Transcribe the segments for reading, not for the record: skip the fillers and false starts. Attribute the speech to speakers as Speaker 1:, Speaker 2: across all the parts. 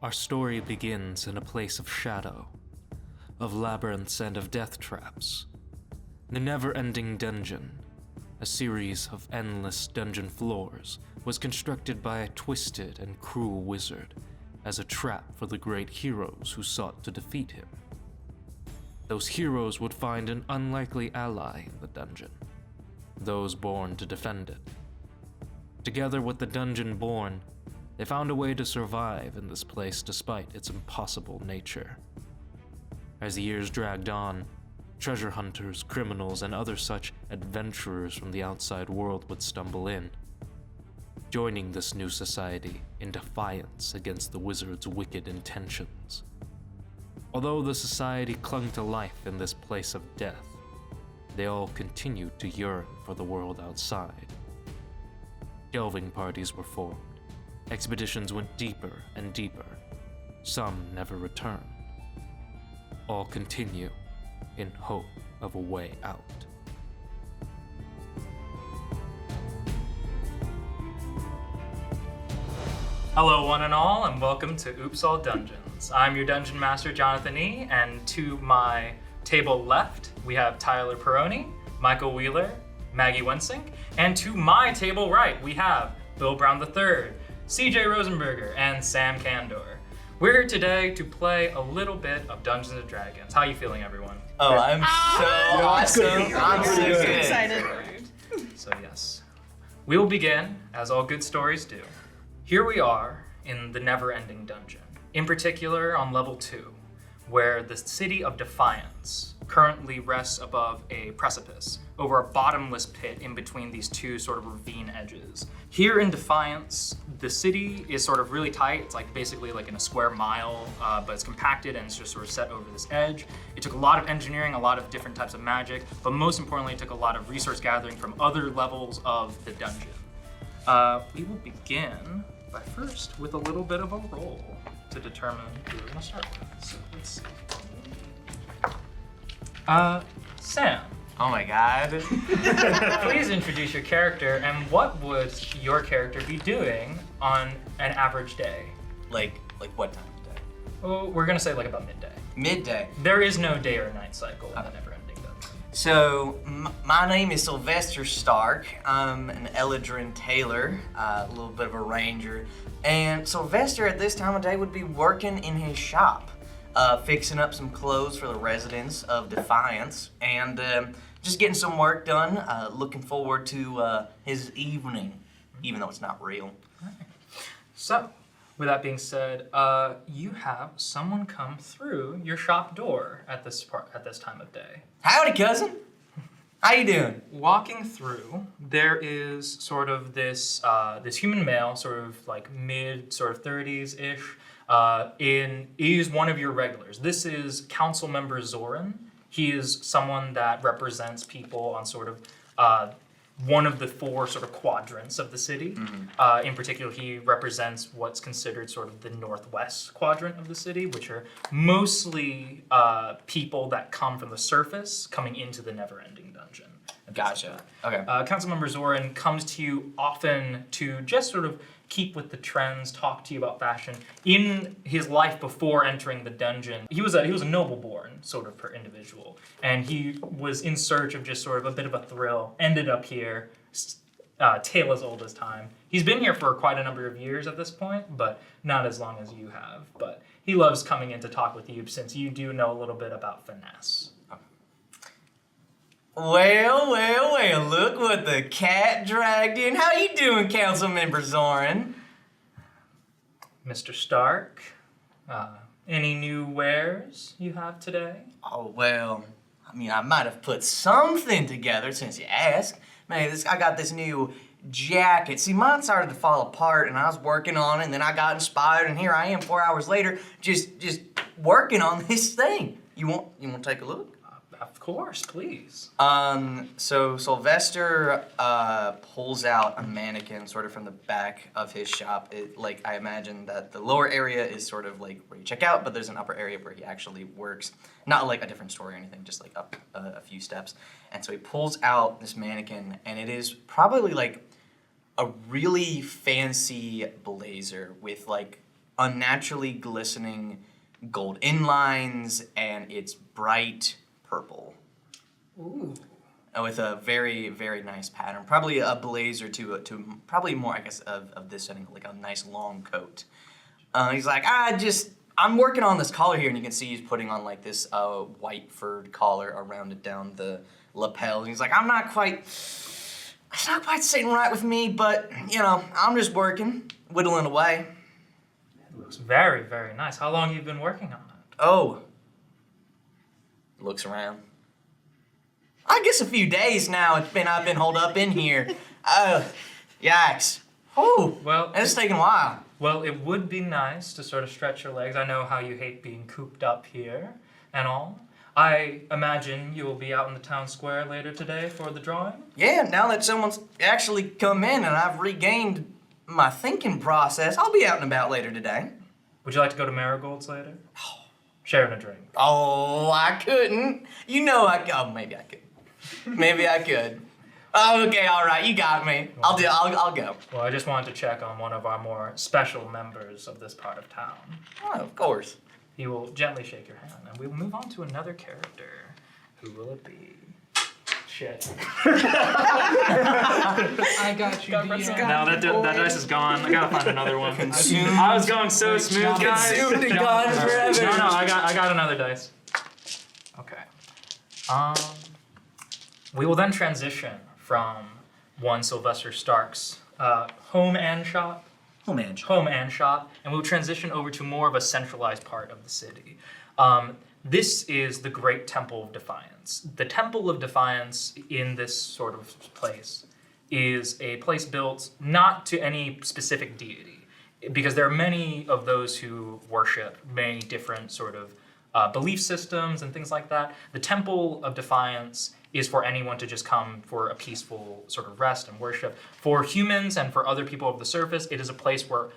Speaker 1: Our story begins in a place of shadow, of labyrinths and of death traps. The never-ending dungeon, a series of endless dungeon floors, was constructed by a twisted and cruel wizard as a trap for the great heroes who sought to defeat him. Those heroes would find an unlikely ally in the dungeon, those born to defend it. Together with the dungeon born, they found a way to survive in this place despite its impossible nature. As the years dragged on, treasure hunters, criminals, and other such adventurers from the outside world would stumble in, joining this new society in defiance against the wizard's wicked intentions. Although the society clung to life in this place of death, they all continued to yearn for the world outside. Delving parties were formed. Expeditions went deeper and deeper. Some never returned. All continue in hope of a way out.
Speaker 2: Hello one and all, and welcome to Oops All Dungeons. I'm your Dungeon Master, Jonathan E., and to my table left, we have Tyler Perrone, Michael Wheeler, Maggie Wensink, and to my table right, we have Bill Brown III, CJ Rosenberger, and Sam Candor. We're here today to play a little bit of Dungeons & Dragons. How are you feeling, everyone?
Speaker 3: Oh, I'm so awesome. I'm so good.
Speaker 4: Excited.
Speaker 2: So yes, we will begin, as all good stories do. Here we are in the never-ending dungeon, in particular on level 2, where the city of Defiance currently rests above a precipice, over a bottomless pit in between these two sort of ravine edges. Here in Defiance, the city is sort of really tight. It's like basically like in a square mile, but it's compacted and it's just sort of set over this edge. It took a lot of engineering, a lot of different types of magic, but most importantly, it took a lot of resource gathering from other levels of the dungeon. We will begin by first with a little bit of a roll to determine who we're gonna start with. So let's see. Sam.
Speaker 3: Oh my god.
Speaker 2: Please introduce your character, and what would your character be doing on an average day?
Speaker 3: Like what time of day?
Speaker 2: Oh, we're gonna say like about midday.
Speaker 3: Midday.
Speaker 2: There is no day or night cycle in the never-ending dungeon.
Speaker 3: So, my name is Sylvester Stark. I'm an Eladrin Taylor, a little bit of a ranger. And Sylvester at this time of day would be working in his shop, fixing up some clothes for the residents of Defiance, and just getting some work done. Looking forward to his evening, even though it's not real.
Speaker 2: So, with that being said, you have someone come through your shop door at this time of day.
Speaker 3: Howdy, cousin. How you doing?
Speaker 2: Walking through, there is sort of this human male, sort of like mid, sort of 30s-ish. Is one of your regulars. This is Council Member Zoran. He is someone that represents people on sort of one of the 4 sort of quadrants of the city. Mm-hmm. In particular, he represents what's considered sort of the northwest quadrant of the city, which are mostly people that come from the surface coming into the never-ending dungeon.
Speaker 3: Gotcha. Okay.
Speaker 2: Councilmember Zoran comes to you often to just sort of keep with the trends, talk to you about fashion. In his life before entering the dungeon, he was a noble-born sort of per individual, and he was in search of just sort of a bit of a thrill. Ended up here, tale as old as time. He's been here for quite a number of years at this point, but not as long as you have. But he loves coming in to talk with you since you do know a little bit about finesse.
Speaker 3: Well, look what the cat dragged in. How you doing, Council Member Zoran?
Speaker 2: Mr. Stark, any new wares you have today?
Speaker 3: Oh, well, I mean, I might have put something together since you asked. Man, I got this new jacket. See, mine started to fall apart, and I was working on it, and then I got inspired, and here I am 4 hours later, just working on this thing. You want to take a look?
Speaker 2: Of course, please.
Speaker 3: So Sylvester pulls out a mannequin sort of from the back of his shop. I imagine that the lower area is sort of like where you check out, but there's an upper area where he actually works. Not like a different store or anything, just like up a few steps. And so he pulls out this mannequin, and it is probably like a really fancy blazer with like unnaturally glistening gold inlines, and it's bright purple.
Speaker 2: Ooh.
Speaker 3: With a very, very nice pattern. Probably a blazer to probably more, I guess, of this setting, like a nice long coat. He's like, I'm working on this collar here, and you can see he's putting on like this white furred collar around it down the lapel. And he's like, it's not quite sitting right with me, but, you know, I'm just working, whittling away.
Speaker 2: It looks very, very nice. How long have you been working on it?
Speaker 3: Oh. Looks around. I guess a few days now I've been holed up in here. Yikes. Oh,
Speaker 2: well,
Speaker 3: it's taking a while.
Speaker 2: Well, it would be nice to sort of stretch your legs. I know how you hate being cooped up here and all. I imagine you will be out in the town square later today for the drawing?
Speaker 3: Yeah, now that someone's actually come in and I've regained my thinking process, I'll be out and about later today.
Speaker 2: Would you like to go to Marigold's later? Sharing a drink.
Speaker 3: Oh, I couldn't. You know oh, maybe I could. Maybe I could. Okay, all right, you got me. I'll go.
Speaker 2: Well, I just wanted to check on one of our more special members of this part of town.
Speaker 3: Oh, of course.
Speaker 2: He will gently shake your hand, and we will move on to another character. Who will it be? Shit.
Speaker 4: I got you, DM.
Speaker 2: Now that dice is gone. I gotta find another one. I was going so smooth, guys.
Speaker 3: Consumed and gone forever.
Speaker 2: No, I got another dice. Okay. We will then transition from one Sylvester Stark's home and shop, and we'll transition over to more of a centralized part of the city. This is the Great Temple of Defiance. The Temple of Defiance in this sort of place is a place built not to any specific deity, because there are many of those who worship many different sort of belief systems and things like that. The Temple of Defiance is for anyone to just come for a peaceful sort of rest and worship. For humans and for other people of the surface, it is a place where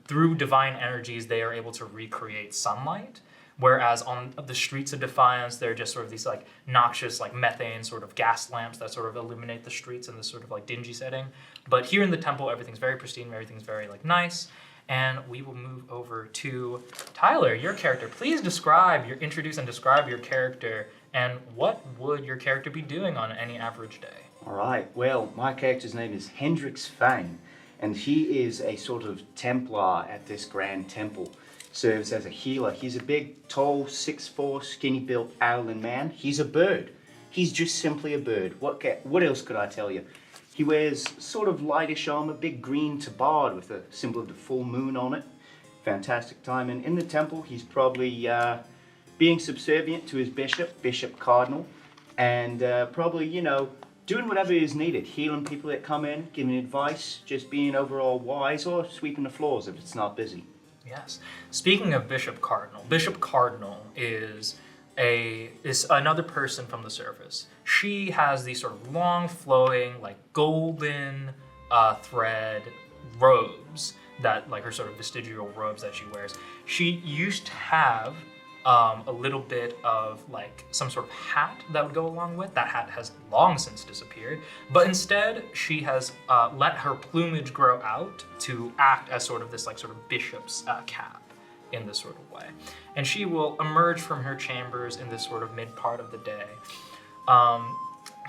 Speaker 2: through divine energies they are able to recreate sunlight. Whereas on the streets of Defiance, they're just sort of these like noxious like methane sort of gas lamps that sort of illuminate the streets in this sort of like dingy setting. But here in the temple, everything's very pristine, everything's very like nice. And we will move over to Tyler, your character. Please introduce and describe your character, and what would your character be doing on any average day?
Speaker 5: All right, well, my character's name is HENDRICKS FAINE, and he is a sort of Templar at this grand temple. Serves as a healer. He's a big, tall, 6'4", skinny-built Owlin man. He's a bird. He's just simply a bird. What else could I tell you? He wears sort of lightish armor, big green tabard with a symbol of the full moon on it. Fantastic time. And in the temple, he's probably being subservient to his Bishop Cardinal, and probably, you know, doing whatever is needed. Healing people that come in, giving advice, just being overall wise, or sweeping the floors if it's not busy.
Speaker 2: Yes. Speaking of Bishop Cardinal is another person from the surface. She has these sort of long flowing, like golden thread robes that, like her sort of vestigial robes that she wears. She used to have a little bit of like some sort of hat that would go along with. That hat has long since disappeared, but instead she has let her plumage grow out to act as sort of this like sort of bishop's cap in this sort of way. And she will emerge from her chambers in this sort of mid part of the day,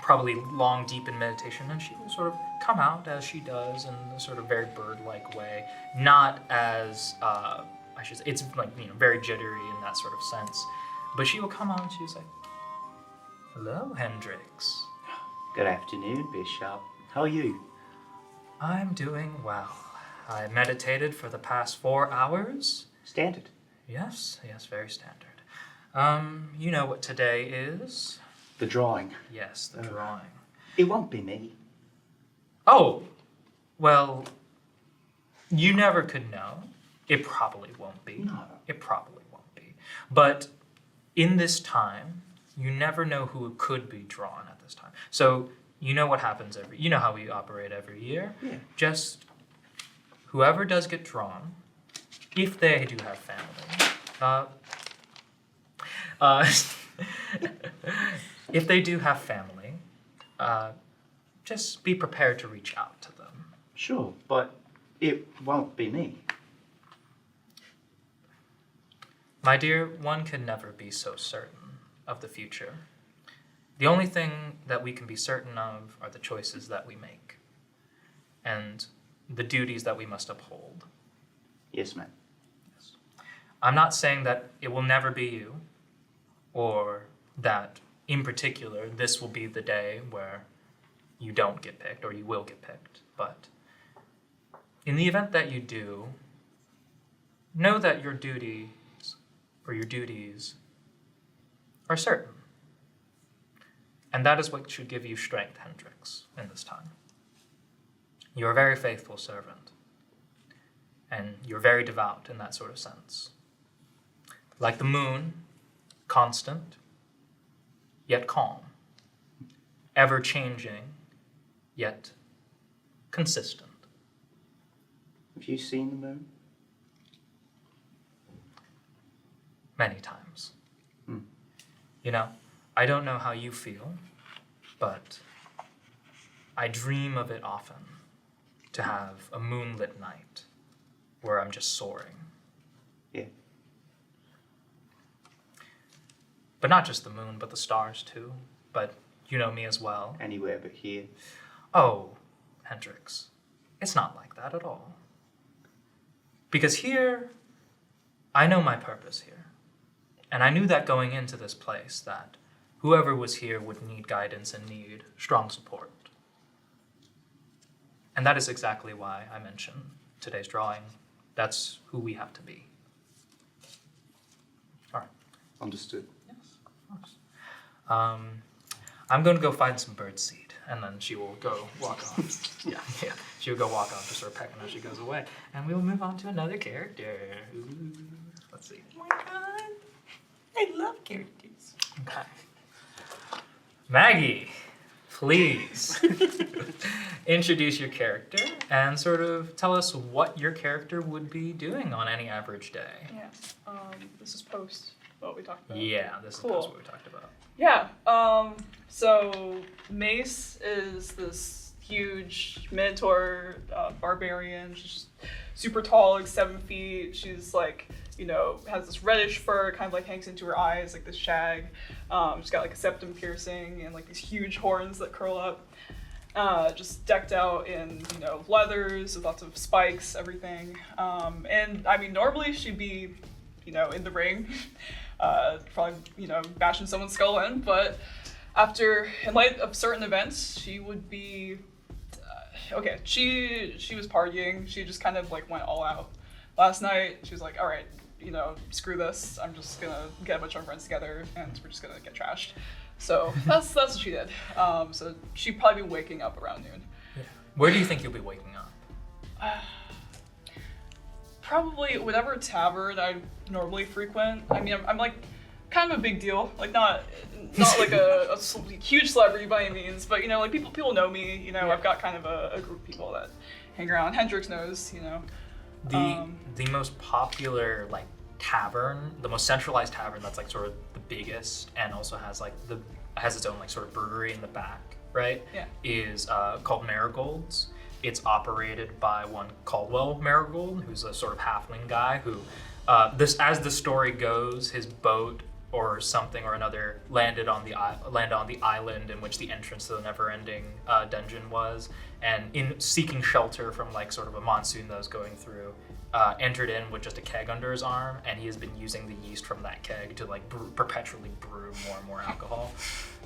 Speaker 2: probably long deep in meditation, and she will sort of come out as she does in a sort of very bird-like way, not as I should say, it's like, you know, very jittery in that sort of sense. But she will come out and she'll say, "Hello, Hendricks."
Speaker 5: Good afternoon, Bishop. How are you?
Speaker 2: I'm doing well. I meditated for the past 4 hours.
Speaker 5: Standard.
Speaker 2: Yes, very standard. You know what today is?
Speaker 5: The drawing.
Speaker 2: Yes, the drawing.
Speaker 5: It won't be me.
Speaker 2: Oh, well, you never could know. It probably won't be.
Speaker 5: No.
Speaker 2: It probably won't be. But in this time, you never know who could be drawn at this time. So you know what happens you know how we operate every year.
Speaker 5: Yeah.
Speaker 2: Just whoever does get drawn, if they do have family, if they do have family, just be prepared to reach out to them.
Speaker 5: Sure, but it won't be me.
Speaker 2: My dear, one can never be so certain of the future. The only thing that we can be certain of are the choices that we make and the duties that we must uphold.
Speaker 5: Yes, ma'am.
Speaker 2: Yes. I'm not saying that it will never be you, or that, in particular, this will be the day where you don't get picked or you will get picked. But in the event that you do, know that your duties are certain. And that is what should give you strength, Hendricks, in this time. You are a very faithful servant, and you're very devout in that sort of sense. Like the moon, constant, yet calm, ever-changing, yet consistent.
Speaker 5: Have you seen the moon?
Speaker 2: Many times. You know, I don't know how you feel, but I dream of it often, to have a moonlit night where I'm just soaring.
Speaker 5: Yeah.
Speaker 2: But not just the moon, but the stars too. But you know me as well.
Speaker 5: Anywhere but here.
Speaker 2: Oh, Hendricks, it's not like that at all. Because here, I know my purpose here. And I knew that going into this place, that whoever was here would need guidance and need strong support. And that is exactly why I mentioned today's drawing. That's who we have to be. All right.
Speaker 5: Understood.
Speaker 2: Yes, of course. I'm going to go find some birdseed, and then she will go walk off. yeah. She will go walk off, just sort of pecking as she goes away. And we will move on to another character. Ooh, let's see.
Speaker 3: Oh my god. I love characters.
Speaker 2: Okay. Maggie, please introduce your character and sort of tell us what your character would be doing on any average day.
Speaker 4: Yeah. This is post what we talked about.
Speaker 2: Yeah, this
Speaker 4: Cool.
Speaker 2: is what we talked about.
Speaker 4: Yeah. So Mace is this huge Minotaur barbarian. She's super tall, like 7 feet. She's like, you know, has this reddish fur, kind of like hangs into her eyes, like this shag. She's got like a septum piercing and like these huge horns that curl up. Just decked out in, you know, leathers with lots of spikes, everything. And I mean, normally she'd be, you know, in the ring, probably, you know, bashing someone's skull in, but in light of certain events, she would be, okay, she was partying. She just kind of like went all out. Last night, she was like, all right, you know, screw this. I'm just gonna get a bunch of my friends together and we're just gonna get trashed. So that's what she did. So she'd probably be waking up around noon.
Speaker 2: Yeah. Where do you think you'll be waking up?
Speaker 4: Probably whatever tavern I normally frequent. I mean, I'm like kind of a big deal. Like not like a huge celebrity by any means, but you know, like people know me. You know,
Speaker 2: Yeah.
Speaker 4: I've got kind of a group of people that hang around. Hendricks knows, you know.
Speaker 2: The most popular like tavern, the most centralized tavern that's like sort of the biggest and also has like has its own like sort of brewery in the back, right?
Speaker 4: Yeah.
Speaker 2: Is called Marigold's. It's operated by one Caldwell Marigold, who's a sort of halfling guy who, as the story goes, his boat or something or another landed on the island in which the entrance to the never-ending dungeon was, and in seeking shelter from like sort of a monsoon that was going through, entered in with just a keg under his arm, and he has been using the yeast from that keg to like perpetually brew more and more alcohol.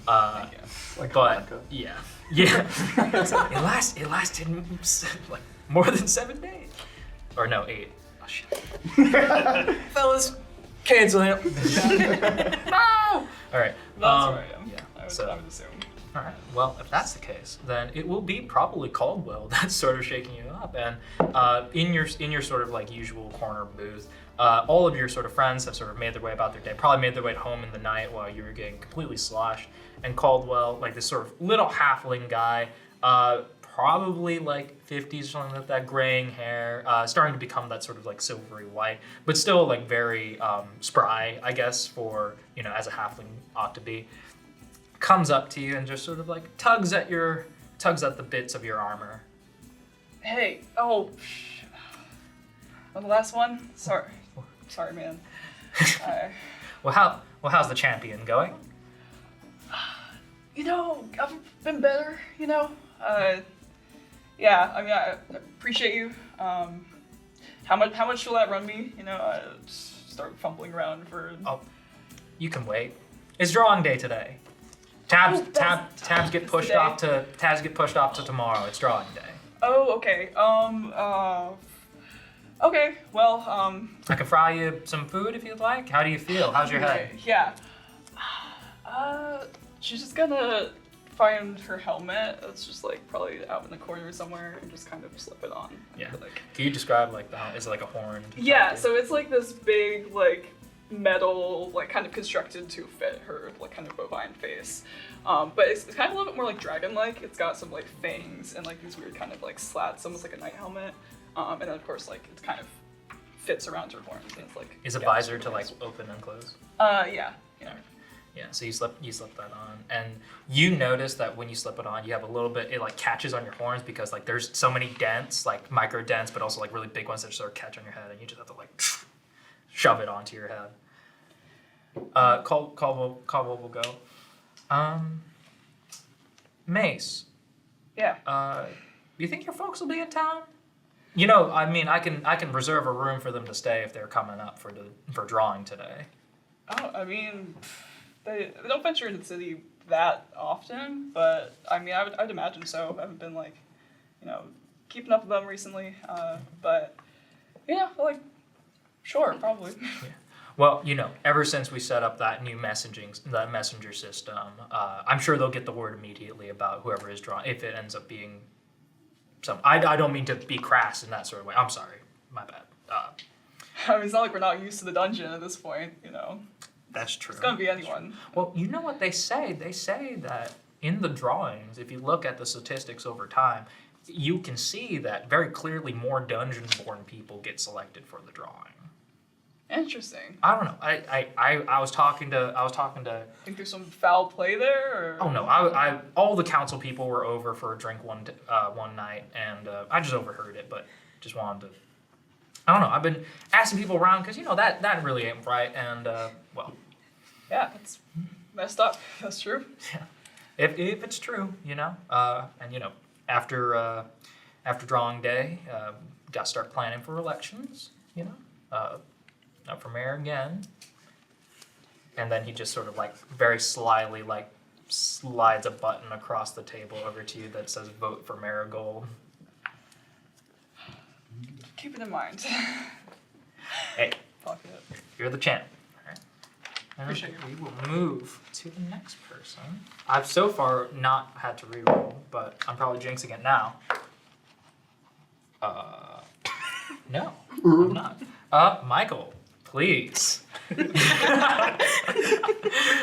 Speaker 5: Like
Speaker 2: But
Speaker 5: Hanukkah.
Speaker 2: yeah, it lasted like more than 7 days, or no, 8. Oh shit.
Speaker 3: Fellas, cancel him.
Speaker 2: No! All right.
Speaker 4: That's where I am.
Speaker 2: Yeah.
Speaker 4: I would assume.
Speaker 2: All right. Well, if that's the case, then it will be probably Caldwell that's sort of shaking you up, and in your sort of like usual corner booth, all of your sort of friends have sort of made their way about their day, probably made their way home in the night while you were getting completely sloshed, and Caldwell, like this sort of little halfling guy, probably like 50s or something like that, graying hair, starting to become that sort of like silvery white, but still like very spry, I guess, for, you know, as a halfling ought to be, comes up to you and just sort of like tugs at the bits of your armor.
Speaker 4: Hey, oh, the last one? Sorry, man.
Speaker 2: How's the champion going?
Speaker 4: You know, I've been better, you know. Yeah, I mean, I appreciate you. How much will that run me? You know, I just start fumbling around for.
Speaker 2: Oh, you can wait. It's drawing day today. Tabs get pushed off to tomorrow. It's drawing day.
Speaker 4: Oh, okay. Okay. Well,
Speaker 2: I can fry you some food if you'd like. How do you feel? How's your head?
Speaker 4: Yeah. She's just gonna find her helmet. It's just like probably out in the corner somewhere and just kind of slip it on.
Speaker 2: Yeah.
Speaker 4: Like,
Speaker 2: can you describe like is it like a horned?
Speaker 4: yeah. So it's like this big like metal, like kind of constructed to fit her like kind of bovine face. But it's kind of a little bit more like dragon-like. It's got some like fangs and like these weird kind of like slats, almost like a knight helmet. And then of course like it kind of fits around her horns and it's like.
Speaker 2: Is a visor to like open and close?
Speaker 4: Yeah.
Speaker 2: Yeah, so you slip that on, and you notice that when you slip it on, you have a little bit, it like catches on your horns because like there's so many dents, like micro dents, but also like really big ones that sort of catch on your head, and you just have to like shove it onto your head. Caldwell will go. Mace.
Speaker 4: Yeah.
Speaker 2: You think your folks will be in town? You know, I mean, I can reserve a room for them to stay if they're coming up for drawing today.
Speaker 4: Oh, I mean, they don't venture into the city that often, but I mean, I'd imagine so. I haven't been like, you know, keeping up with them recently, but yeah, like, sure, probably.
Speaker 2: Yeah. Well, you know, ever since we set up that new messenger system, I'm sure they'll get the word immediately about whoever is drawing, if it ends up being some. I don't mean to be crass in that sort of way. I'm sorry, my bad.
Speaker 4: I mean, it's not like we're not used to the dungeon at this point, you know.
Speaker 2: That's true.
Speaker 4: It's gonna be anyone.
Speaker 2: Well, you know what they say? They say that in the drawings, if you look at the statistics over time, you can see that very clearly more dungeon-born people get selected for the drawing.
Speaker 4: Interesting.
Speaker 2: I don't know. I was talking to.
Speaker 4: Think there's some foul play there, or?
Speaker 2: Oh no! I all the council people were over for a drink one night, and I just overheard it, but just wanted to. I don't know. I've been asking people around because you know that really ain't right, and well.
Speaker 4: Yeah, that's messed up. That's true.
Speaker 2: Yeah, if it's true, you know, and you know, after drawing day, got to start planning for elections, you know, up for mayor again, and then he just sort of like very slyly like slides a button across the table over to you that says "Vote for Marigold."
Speaker 4: Keep it in mind.
Speaker 2: Hey,
Speaker 4: Fuck it.
Speaker 2: you're the champ.
Speaker 4: Appreciate you.
Speaker 2: We will move to the next person. I've so far not had to reroll, but I'm probably jinxing it now. No, I'm not. Michael, please.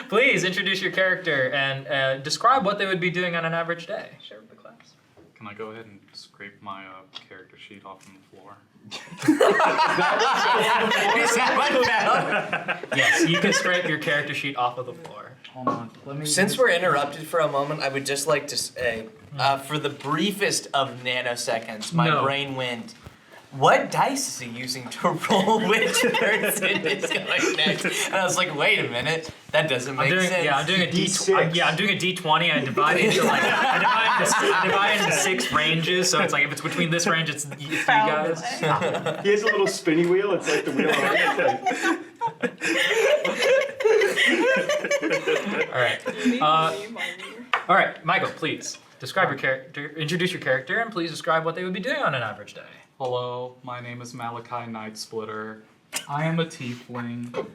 Speaker 2: Please introduce your character and describe what they would be doing on an average day.
Speaker 4: Share with the class.
Speaker 6: Can I go ahead and scrape my character sheet off from the floor?
Speaker 2: Yes, you can scrape your character sheet off of the floor.
Speaker 6: Hold on, let me.
Speaker 3: Since we're interrupted for a moment, I would just like to say, for the briefest of nanoseconds, my brain went, what dice is he using to roll which person is going next? And I was like, wait a minute, that doesn't make sense.
Speaker 2: Yeah, I'm doing a D6. I'm doing a D20. I divide it into like I divide it into 6 ranges. So it's like if it's between this range, it's 3 guys.
Speaker 5: He has a little spinny wheel. It's like the wheel of
Speaker 2: All right, Michael, please describe your character. Introduce your character, and please describe what they would be doing on an average day.
Speaker 6: Hello, my name is MALAKAI NIGHTSPLITTER. I am a tiefling.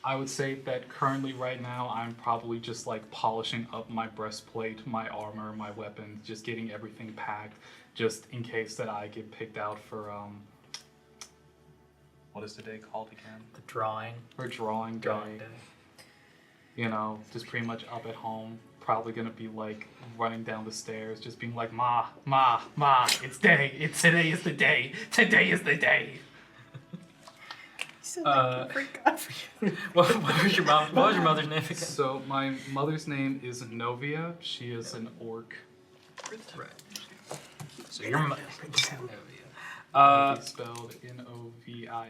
Speaker 6: I would say that currently right now I'm probably just like polishing up my breastplate, my armor, my weapons, just getting everything packed just in case that I get picked out for what is the day called again?
Speaker 2: The drawing.
Speaker 6: For drawing day. You know, just pretty much up at home. Probably gonna be like running down the stairs, just being like, Ma, it's day. Today is the day. Today is the day.
Speaker 2: What was your mother's name again?
Speaker 6: So my mother's name is Novia. She is an orc.
Speaker 2: Right. So your mother.
Speaker 6: Novia spelled Novia.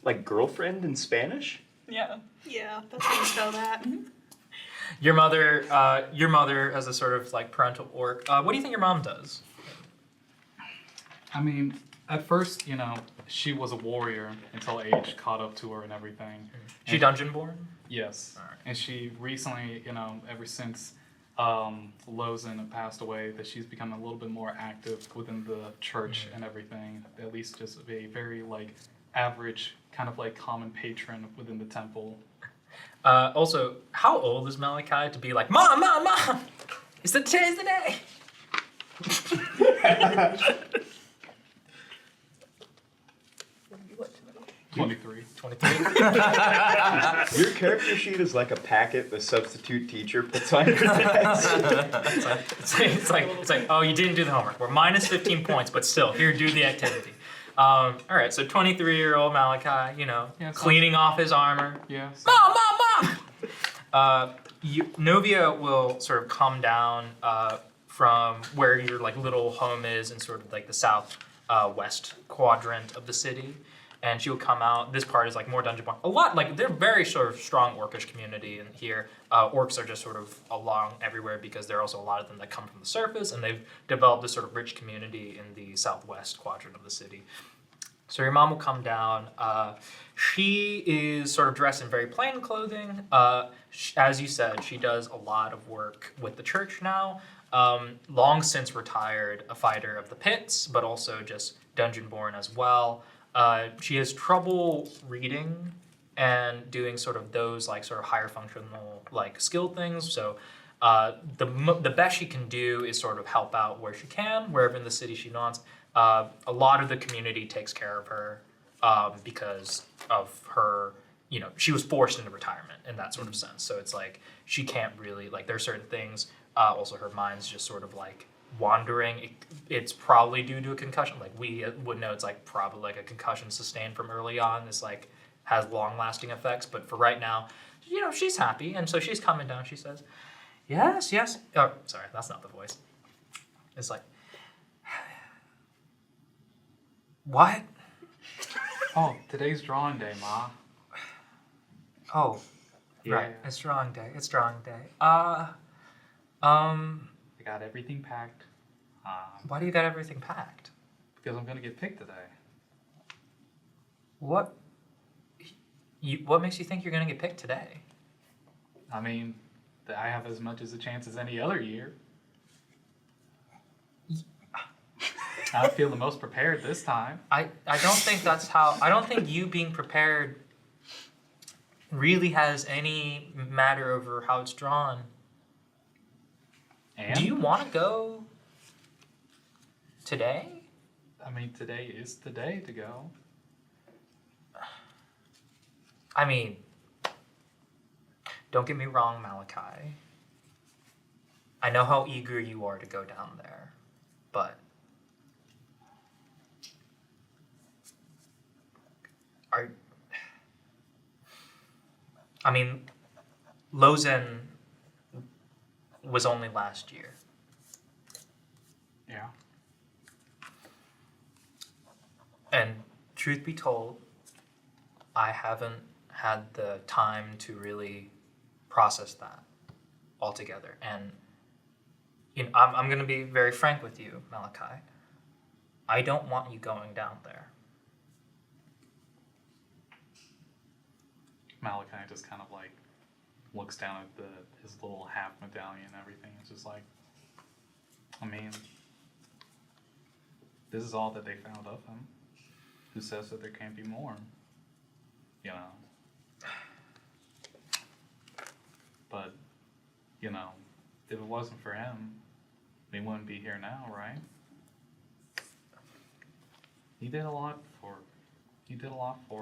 Speaker 5: Like girlfriend in Spanish?
Speaker 4: Yeah.
Speaker 7: Yeah, that's how you spell that.
Speaker 2: Your mother as a sort of like parental orc. What do you think your mom does?
Speaker 6: I mean, at first, she was a warrior until age caught up to her and everything.
Speaker 2: She dungeon born?
Speaker 6: Yes.
Speaker 2: Alright.
Speaker 6: And she recently, ever since Lozen passed away, that she's become a little bit more active within the church and everything. At least just a very average kind of common patron within the temple.
Speaker 2: Also, how old is Malakai to be like, Mom, today's the day.
Speaker 6: 23.
Speaker 2: 23.
Speaker 5: Your character sheet is like a packet the substitute teacher puts on your desk.
Speaker 2: It's like, oh, you didn't do the homework. We're minus 15 points, but still, here, do the activity. All right, so 23-year-old Malakai,
Speaker 6: Yeah,
Speaker 2: cleaning off his armor.
Speaker 6: Yes.
Speaker 2: Mom! Novia will sort of come down from where your little home is in sort of the south west quadrant of the city. And she will come out. This part is more dungeon born. A lot, they're very sort of strong orcish community in here. Orcs are just sort of along everywhere because there are also a lot of them that come from the surface, and they've developed this sort of rich community in the southwest quadrant of the city. So your mom will come down. She is sort of dressed in very plain clothing. As you said, she does a lot of work with the church now. Long since retired, a fighter of the pits, but also just dungeon born as well. She has trouble reading and doing sort of those sort of higher functional skill things. So the best she can do is sort of help out where she can, wherever in the city she wants. A lot of the community takes care of her because of her, she was forced into retirement in that sort of sense. So it's she can't really, there are certain things, also her mind's just sort of wandering. It's probably due to a concussion. We would know it's probably a concussion sustained from early on. This has long-lasting effects, but for right now, she's happy, and so she's coming down. She says, yes. Oh, sorry, that's not the voice. It's what?
Speaker 6: Oh, today's drawing day, Ma.
Speaker 2: Oh,
Speaker 6: Yeah.
Speaker 2: right. It's drawing day.
Speaker 6: I got everything packed.
Speaker 2: Why do you got everything packed?
Speaker 6: Because I'm gonna get picked today.
Speaker 2: What makes you think you're gonna get picked today?
Speaker 6: I mean, I have as much as a chance as any other year. I feel the most prepared this time.
Speaker 2: I don't think that's how. I don't think you being prepared really has any matter over how it's drawn.
Speaker 6: And?
Speaker 2: Do you want to go today?
Speaker 6: I mean, today is the day to go.
Speaker 2: I mean, don't get me wrong, Malakai. I know how eager you are to go down there, but Lozen was only last year.
Speaker 6: Yeah.
Speaker 2: And truth be told, I haven't had the time to really process that altogether. And I'm going to be very frank with you, Malakai. I don't want you going down there.
Speaker 6: Malakai just kind of looks down at his little half medallion and everything. It's just I mean, this is all that they found of him. Who says that there can't be more? But, if it wasn't for him, we wouldn't be here now, right? He did a lot for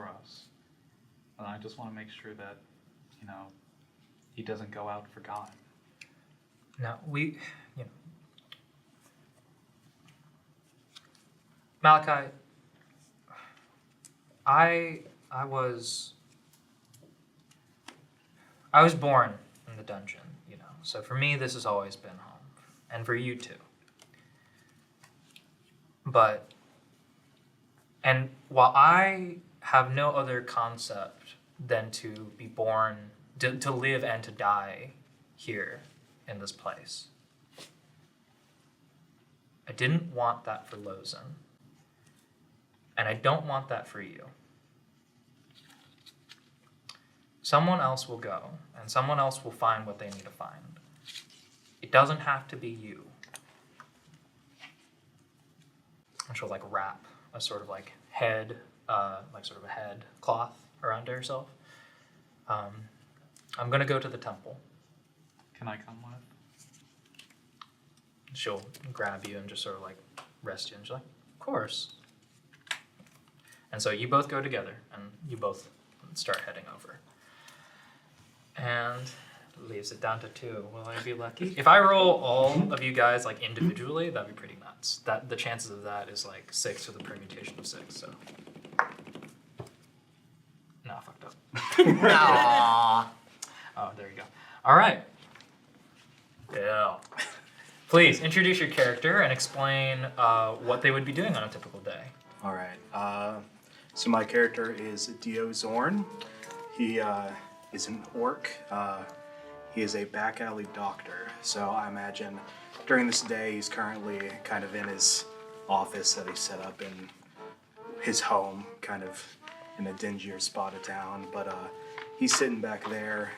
Speaker 6: us. And I just want to make sure that, he doesn't go out forgotten.
Speaker 2: No, Malakai, I was born in the dungeon, so for me this has always been home, and for you too. But And while I have no other concept than to be born, to live and to die here in this place, I didn't want that for Lozen. And I don't want that for you. Someone else will go, and someone else will find what they need to find. It doesn't have to be you. And she'll like wrap a sort of like head, like sort of a head cloth around herself. I'm gonna go to the temple.
Speaker 6: Can I come with?
Speaker 2: She'll grab you and just sort of like rest you, and she's like, of course. And so you both go together, and you both start heading over. And leaves it down to 2. Will I be lucky? If I roll all of you guys like individually, that'd be pretty nuts. That the chances of that is like 6 with a permutation of 6. So, no, I fucked up.
Speaker 3: Aww.
Speaker 2: Oh, there you go. All right, Bill. Please introduce your character and explain what they would be doing on a typical day.
Speaker 8: All right. So my character is Dio Zorn. He is an orc. He is a back alley doctor. So I imagine during this day he's currently kind of in his office that he set up in his home, kind of in a dingier spot of town. But he's sitting back there,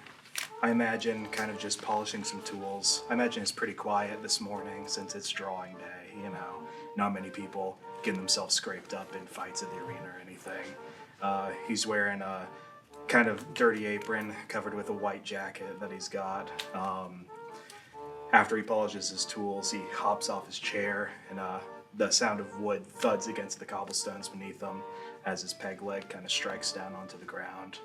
Speaker 8: I imagine, kind of just polishing some tools. I imagine it's pretty quiet this morning since it's drawing day, you know. Not many people getting themselves scraped up in fights at the arena or anything. He's wearing a kind of dirty apron covered with a white jacket that he's got. After he polishes his tools, he hops off his chair, and the sound of wood thuds against the cobblestones beneath him as his peg leg kind of strikes down onto the ground.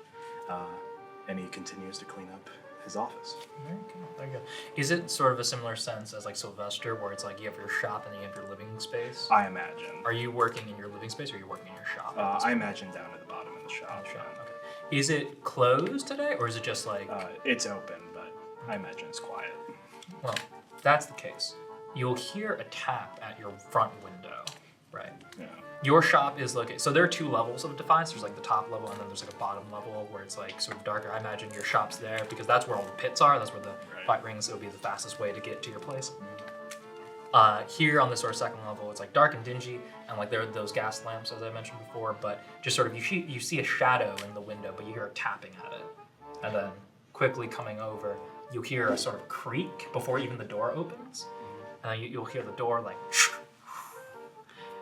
Speaker 8: And he continues to clean up his office.
Speaker 2: Very good. Very good. Is it sort of a similar sense as like Sylvester, where it's like you have your shop and you have your living space?
Speaker 8: I imagine.
Speaker 2: Are you working in your living space, or are you working in your shop?
Speaker 8: I imagine down at the bottom in the shop.
Speaker 2: Okay. Is it closed today, or is it just like...
Speaker 8: It's open, but I imagine it's quiet.
Speaker 2: Well, if that's the case, you'll hear a tap at your front window, right?
Speaker 8: Yeah.
Speaker 2: Your shop is located... So there are 2 levels of Defiance. There's like the top level, and then there's like a bottom level where it's like sort of darker. I imagine your shop's there because that's where all the pits are. That's where the fight rings. It'll be the fastest way to get to your place. Here on this sort of second level, it's like dark and dingy, and like there are those gas lamps, as I mentioned before, but just sort of you see a shadow in the window, but you hear a tapping at it. And then quickly coming over, you hear a sort of creak before even the door opens. And you'll hear the door like...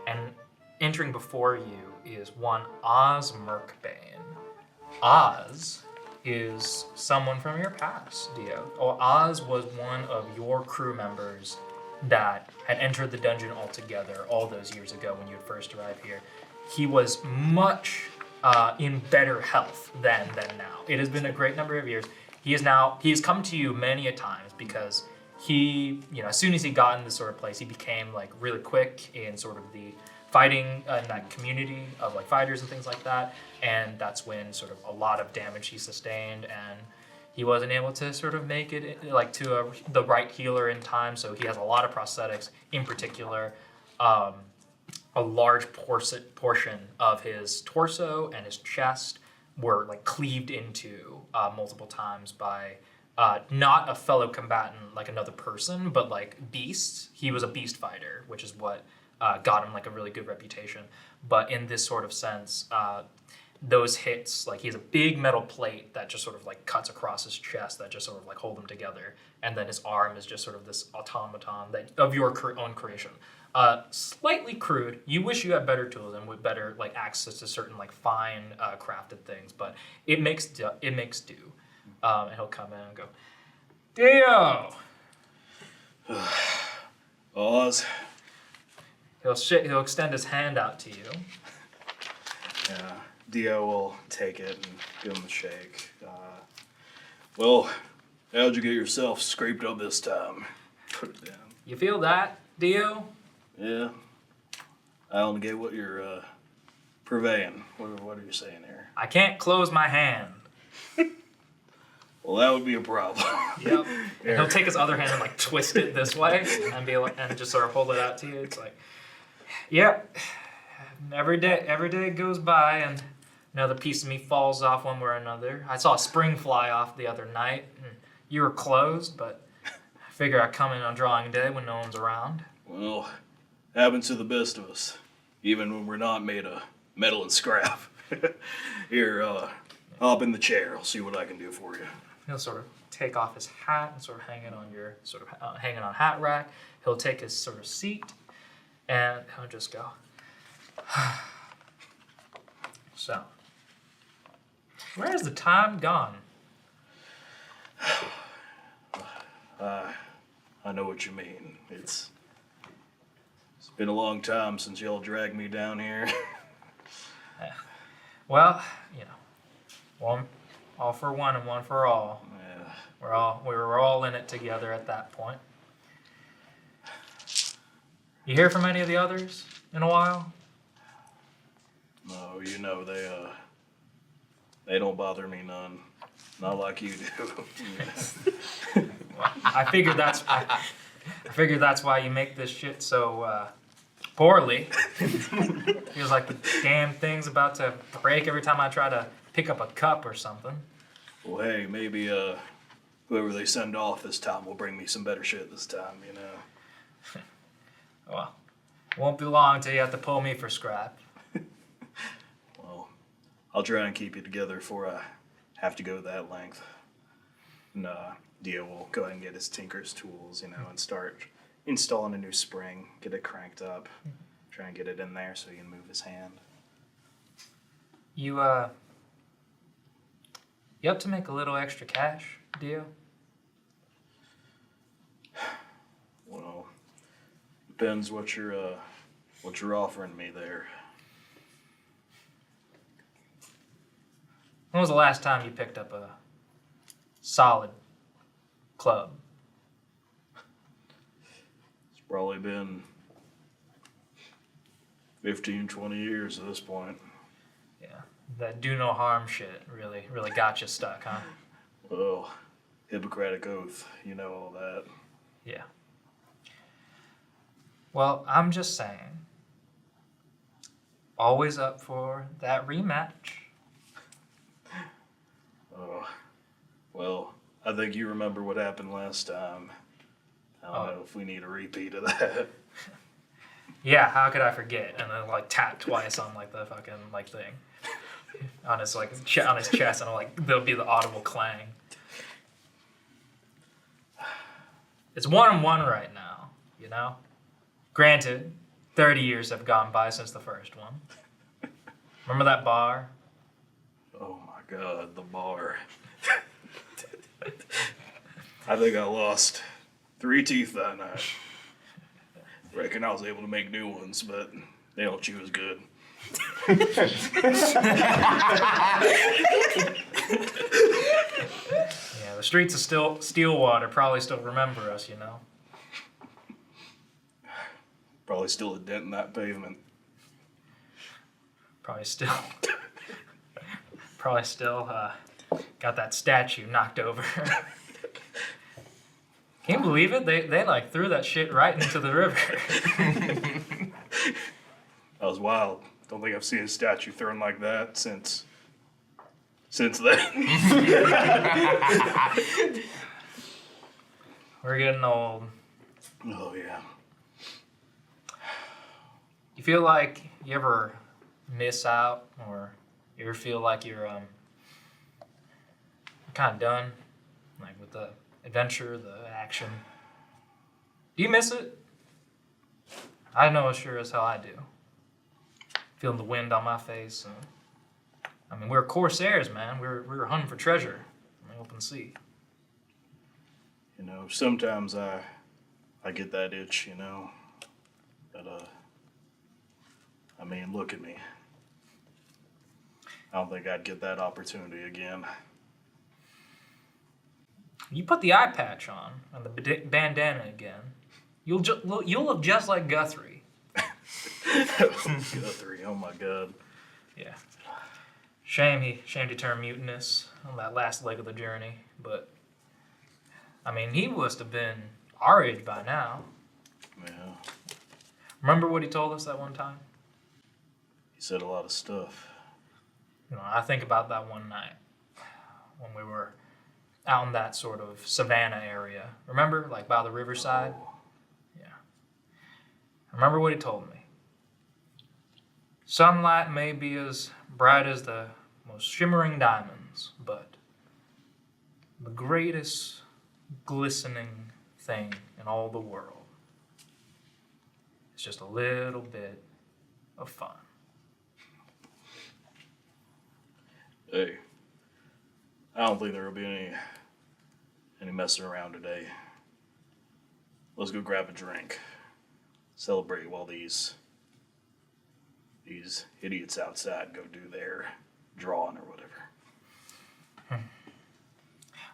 Speaker 2: And entering before you is one Oz Merkbane. Oz is someone from your past, Dio. Oz was one of your crew members that had entered the dungeon altogether all those years ago when you had first arrived here. He was much in better health than now. It has been a great number of years. He has come to you many a times because he, as soon as he got in this sort of place, he became like really quick in sort of the fighting in that community of like fighters and things like that. And that's when sort of a lot of damage he sustained, and he wasn't able to sort of make it like to the right healer in time. So he has a lot of prosthetics, in particular, a large portion of his torso and his chest were like cleaved into multiple times by not a fellow combatant, like another person, but like beasts. He was a beast fighter, which is what got him like a really good reputation. But in this sort of sense, those hits, like he has a big metal plate that just sort of like cuts across his chest that just sort of like hold him together. And then his arm is just sort of this automaton of your own creation. Slightly crude. You wish you had better tools and with better like access to certain like fine crafted things, but it makes do. And he'll come in and go, Dio!
Speaker 8: Oz.
Speaker 2: He'll extend his hand out to you.
Speaker 8: Yeah. Dio will take it and give him a shake. Well, how'd you get yourself scraped up this time? Put it down.
Speaker 2: You feel that, Dio?
Speaker 8: Yeah. I don't get what you're purveying. What are you saying here?
Speaker 2: I can't close my hand.
Speaker 8: Well, that would be a problem.
Speaker 2: Yep. And he'll take his other hand and like twist it this way and be like, and just sort of hold it out to you. It's like, yep. every day goes by and another piece of me falls off one way or another. I saw a spring fly off the other night. And you were closed, but I figure I'd come in on drawing day when no one's around.
Speaker 9: Well, happens to the best of us, even when we're not made of metal and scrap. Here, hop in the chair. I'll see what I can do for you.
Speaker 2: He'll sort of take off his hat and sort of hang it on your hanging on hat rack. He'll take his sort of seat, and he'll just go. So, where has the time gone?
Speaker 9: I know what you mean. It's been a long time since y'all dragged me down here.
Speaker 2: Well, you know, one all for one and one for all.
Speaker 9: Yeah.
Speaker 2: We were all in it together at that point. You hear from any of the others in a while?
Speaker 9: No, you know, they don't bother me none. Not like you do.
Speaker 2: I figured that's why you make this shit so poorly. Feels like the damn thing's about to break every time I try to pick up a cup or something.
Speaker 9: Well, hey, maybe whoever they send off this time will bring me some better shit this time, you know.
Speaker 2: Well, won't be long till you have to pull me for scrap.
Speaker 9: Well, I'll try and keep you together before I have to go that length. And Dio will go ahead and get his tinker's tools, you know, and start installing a new spring, get it cranked up, try and get it in there so he can move his hand.
Speaker 2: You up to make a little extra cash, Dio?
Speaker 9: Well, depends what you're offering me there.
Speaker 2: When was the last time you picked up a solid club?
Speaker 9: It's probably been 15, 20 years at this point.
Speaker 2: Yeah, that do no harm shit really got you stuck, huh?
Speaker 9: Well, Hippocratic Oath, you know all that.
Speaker 2: Yeah. Well, I'm just saying, always up for that rematch.
Speaker 9: Oh, well, I think you remember what happened last time. I don't know if we need a repeat of that.
Speaker 2: Yeah, how could I forget? And then like tap twice on like the fucking like thing on his like on his chest, and like there'll be the audible clang. It's 1-1 right now, you know. Granted, 30 years have gone by since the first one. Remember that bar?
Speaker 9: Oh my God, the bar. I think I lost 3 teeth that night. Reckon I was able to make new ones, but they don't chew as good.
Speaker 2: Yeah, the streets of Stillwater probably still remember us, you know.
Speaker 9: Probably still a dent in that pavement.
Speaker 2: Probably still got that statue knocked over. Can you believe it? They like threw that shit right into the river.
Speaker 9: That was wild. Don't think I've seen a statue thrown like that since then.
Speaker 2: We're getting old.
Speaker 9: Oh yeah.
Speaker 2: You feel like you ever miss out, or you ever feel like you're kind of done, like with the adventure, the action? Do you miss it? I know as sure as hell I do. Feeling the wind on my face. I mean, we're corsairs, man. We were hunting for treasure in the open sea.
Speaker 9: You know, sometimes I get that itch, you know. But I mean, look at me. I don't think I'd get that opportunity again.
Speaker 2: You put the eye patch on and the bandana again, you'll look just like Guthrie.
Speaker 9: Guthrie, oh my God.
Speaker 2: Yeah. Shame he turned mutinous on that last leg of the journey, but I mean, he must have been our age by now.
Speaker 9: Yeah.
Speaker 2: Remember what he told us that one time?
Speaker 9: said a lot of stuff.
Speaker 2: You know, I think about that one night when we were out in that sort of savannah area. Remember, like by the riverside? Yeah. I remember what he told me. Sunlight may be as bright as the most shimmering diamonds, but the greatest glistening thing in all the world is just a little bit of fun.
Speaker 9: Hey, I don't think there will be any messing around today. Let's go grab a drink. Celebrate while these idiots outside go do their drawing or whatever.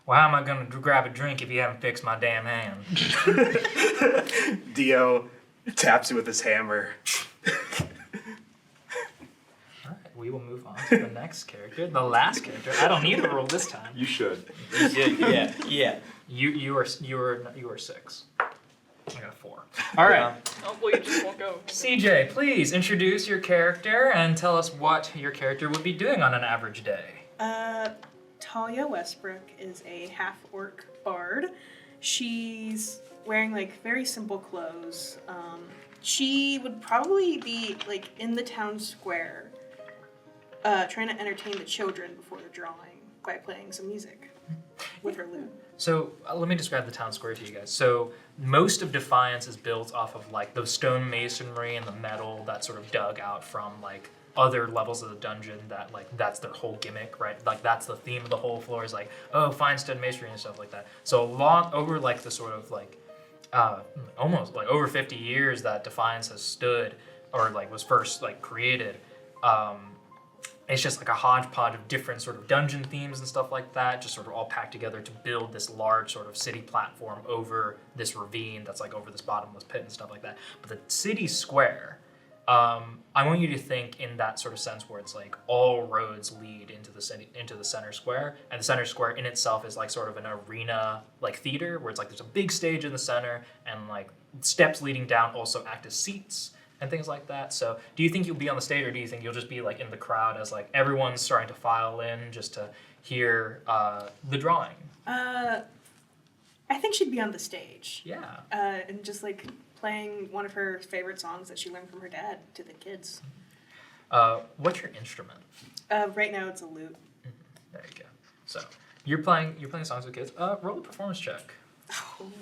Speaker 2: Well, how am I going to grab a drink if you haven't fixed my damn hand?
Speaker 8: Dio taps you with his hammer.
Speaker 2: All right, we will move on to the next character, the last character. I don't need to roll this time.
Speaker 5: You should.
Speaker 3: Yeah.
Speaker 2: You are 6. I got 4. All right.
Speaker 4: Oh, well, you just won't go.
Speaker 2: CJ, please introduce your character and tell us what your character would be doing on an average day.
Speaker 7: THALIA Westbrook is a half-orc bard. She's wearing like very simple clothes. She would probably be like in the town square trying to entertain the children before they're drawing by playing some music with her lute.
Speaker 2: So let me describe the town square to you guys. So most of Defiance is built off of like the stone masonry and the metal that's sort of dug out from like other levels of the dungeon that like that's their whole gimmick, right? Like that's the theme of the whole floor is like, oh, fine stone masonry and stuff like that. So long over like the sort of like almost like over 50 years that Defiance has stood or like was first like created, it's just like a hodgepodge of different sort of dungeon themes and stuff like that, just sort of all packed together to build this large sort of city platform over this ravine that's like over this bottomless pit and stuff like that. But the city square, I want you to think in that sort of sense where it's like all roads lead into the city, into the center square, and the center square in itself is like sort of an arena, like theater, where it's like there's a big stage in the center, and like steps leading down also act as seats and things like that. So do you think you'll be on the stage, or do you think you'll just be like in the crowd as like everyone's starting to file in just to hear the drawing?
Speaker 7: I think she'd be on the stage.
Speaker 2: Yeah.
Speaker 7: And just like playing one of her favorite songs that she learned from her dad to the kids.
Speaker 2: What's your instrument?
Speaker 7: Right now it's a lute.
Speaker 2: There you go. So you're playing songs with kids. Roll a performance check.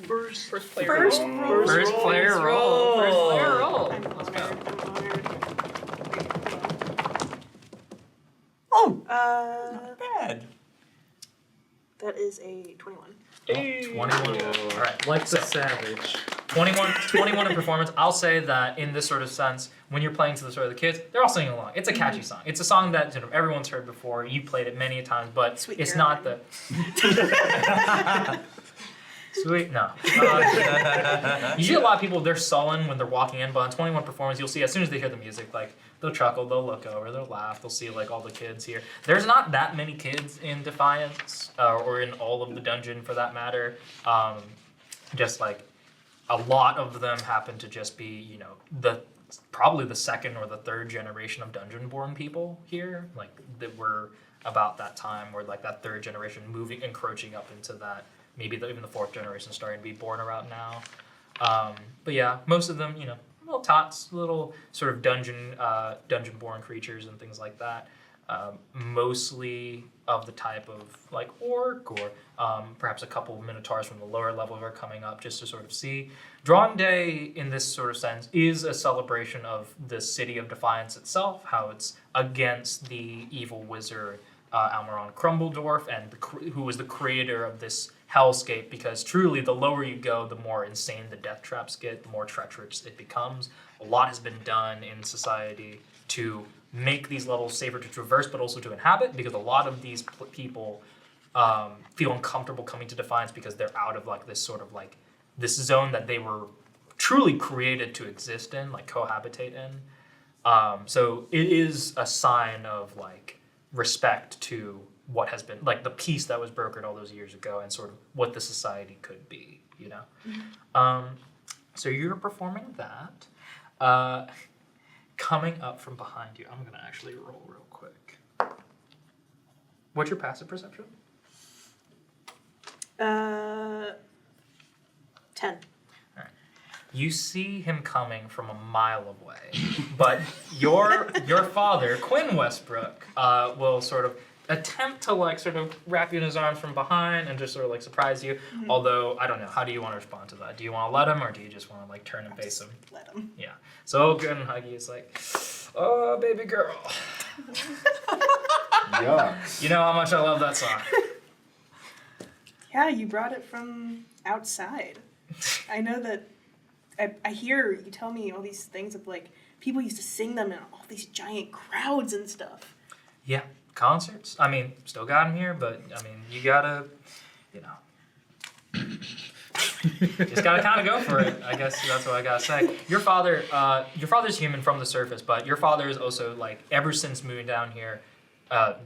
Speaker 4: First player
Speaker 7: First
Speaker 4: roll.
Speaker 7: roll.
Speaker 2: First player roll. First player roll.
Speaker 7: I'm
Speaker 2: Let's go.
Speaker 7: honored.
Speaker 3: Oh,
Speaker 7: Bad. That is a 21.
Speaker 4: Hey.
Speaker 2: 21. All right.
Speaker 6: Like the savage.
Speaker 2: 21 in performance. I'll say that in this sort of sense, when you're playing to the sort of the kids, they're all singing along. It's a catchy song. It's a song that sort of everyone's heard before. You played it many times, but
Speaker 7: Sweet
Speaker 2: it's
Speaker 7: Caroline.
Speaker 2: not the sweet. No. You see a lot of people, they're sullen when they're walking in, but on 21 performance, you'll see as soon as they hear the music, like they'll chuckle, they'll look over, they'll laugh, they'll see like all the kids here. There's not that many kids in Defiance, or in all of the dungeon for that matter. Just like a lot of them happen to just be, you know, probably the second or the third generation of dungeon-born people here, like that were about that time, where like that third generation encroaching up into that. Maybe even the fourth generation starting to be born around now. But yeah, most of them, you know, little tots, little sort of dungeon-born creatures and things like that. Mostly of the type of like orc, or perhaps a couple of minotaurs from the lower level are coming up just to sort of see. Drawing Day, in this sort of sense, is a celebration of the city of Defiance itself, how it's against the evil wizard Almiron Crumbledorf, and who was the creator of this hellscape, because truly the lower you go, the more insane the death traps get, the more treacherous it becomes. A lot has been done in society to make these levels safer to traverse, but also to inhabit, because a lot of these people feel uncomfortable coming to Defiance because they're out of like this sort of like this zone that they were truly created to exist in, like cohabitate in. So it is a sign of like respect to what has been like the peace that was brokered all those years ago, and sort of what the society could be, you know. So you're performing that. coming up from behind you. I'm going to actually roll real quick. What's your passive perception?
Speaker 7: 10.
Speaker 2: You see him coming from a mile away, but your father, Quinn Westbrook, will sort of attempt to like sort of wrap you in his arms from behind and just sort of like surprise you. Mm-hmm. Although I don't know, how do you want to respond to that? Do you want to let him, or do you just want to like turn and face him?
Speaker 7: Let him.
Speaker 2: Yeah. So good and huggy is like, oh baby girl.
Speaker 5: Yeah.
Speaker 2: You know how much I love that song.
Speaker 7: Yeah, you brought it from outside. I know that. I hear you tell me all these things of like people used to sing them in all these giant crowds and stuff.
Speaker 2: Yeah, concerts. I mean, still got them here, but I mean, you gotta, you know, just gotta kind of go for it. I guess that's what I gotta say. Your father's human from the surface, but your father is also like ever since moving down here,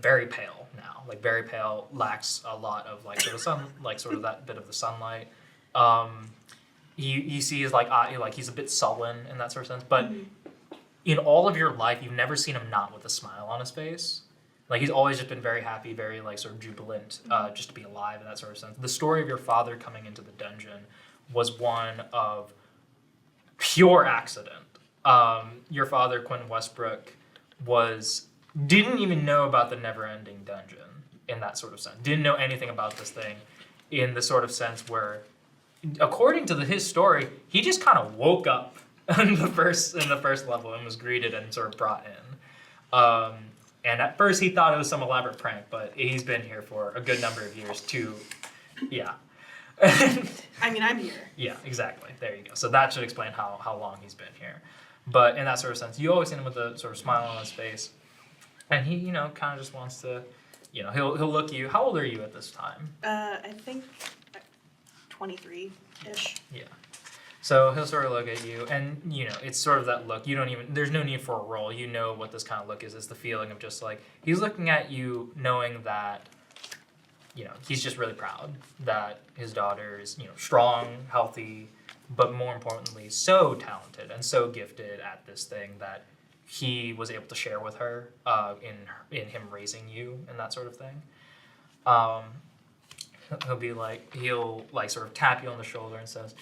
Speaker 2: very pale now. Like very pale, lacks a lot of like sort of sun, like sort of that bit of the sunlight. You see his like eye, like he's a bit sullen in that sort of sense. But in all of your life, you've never seen him not with a smile on his face. Like he's always just been very happy, very like sort of jubilant, just to be alive in that sort of sense. The story of your father coming into the dungeon was one of pure accident. Your father, Quinn Westbrook, didn't even know about the never-ending dungeon in that sort of sense. Didn't know anything about this thing in the sort of sense where, according to his story, he just kind of woke up in the first level and was greeted and sort of brought in. And at first he thought it was some elaborate prank, but he's been here for a good number of years too. Yeah.
Speaker 7: I mean, I'm here.
Speaker 2: Yeah, exactly. There you go. So that should explain how long he's been here. But in that sort of sense, you always see him with a sort of smile on his face. And he, you know, kind of just wants to, you know, he'll look at you. How old are you at this time?
Speaker 7: I think 23-ish.
Speaker 2: Yeah. So he'll sort of look at you, and, you know, it's sort of that look. There's no need for a roll. You know what this kind of look is. It's the feeling of just like, he's looking at you knowing that, you know, he's just really proud that his daughter is, you know, strong, healthy, but more importantly, so talented and so gifted at this thing that he was able to share with her in him raising you and that sort of thing. He'll sort of tap you on the shoulder and says,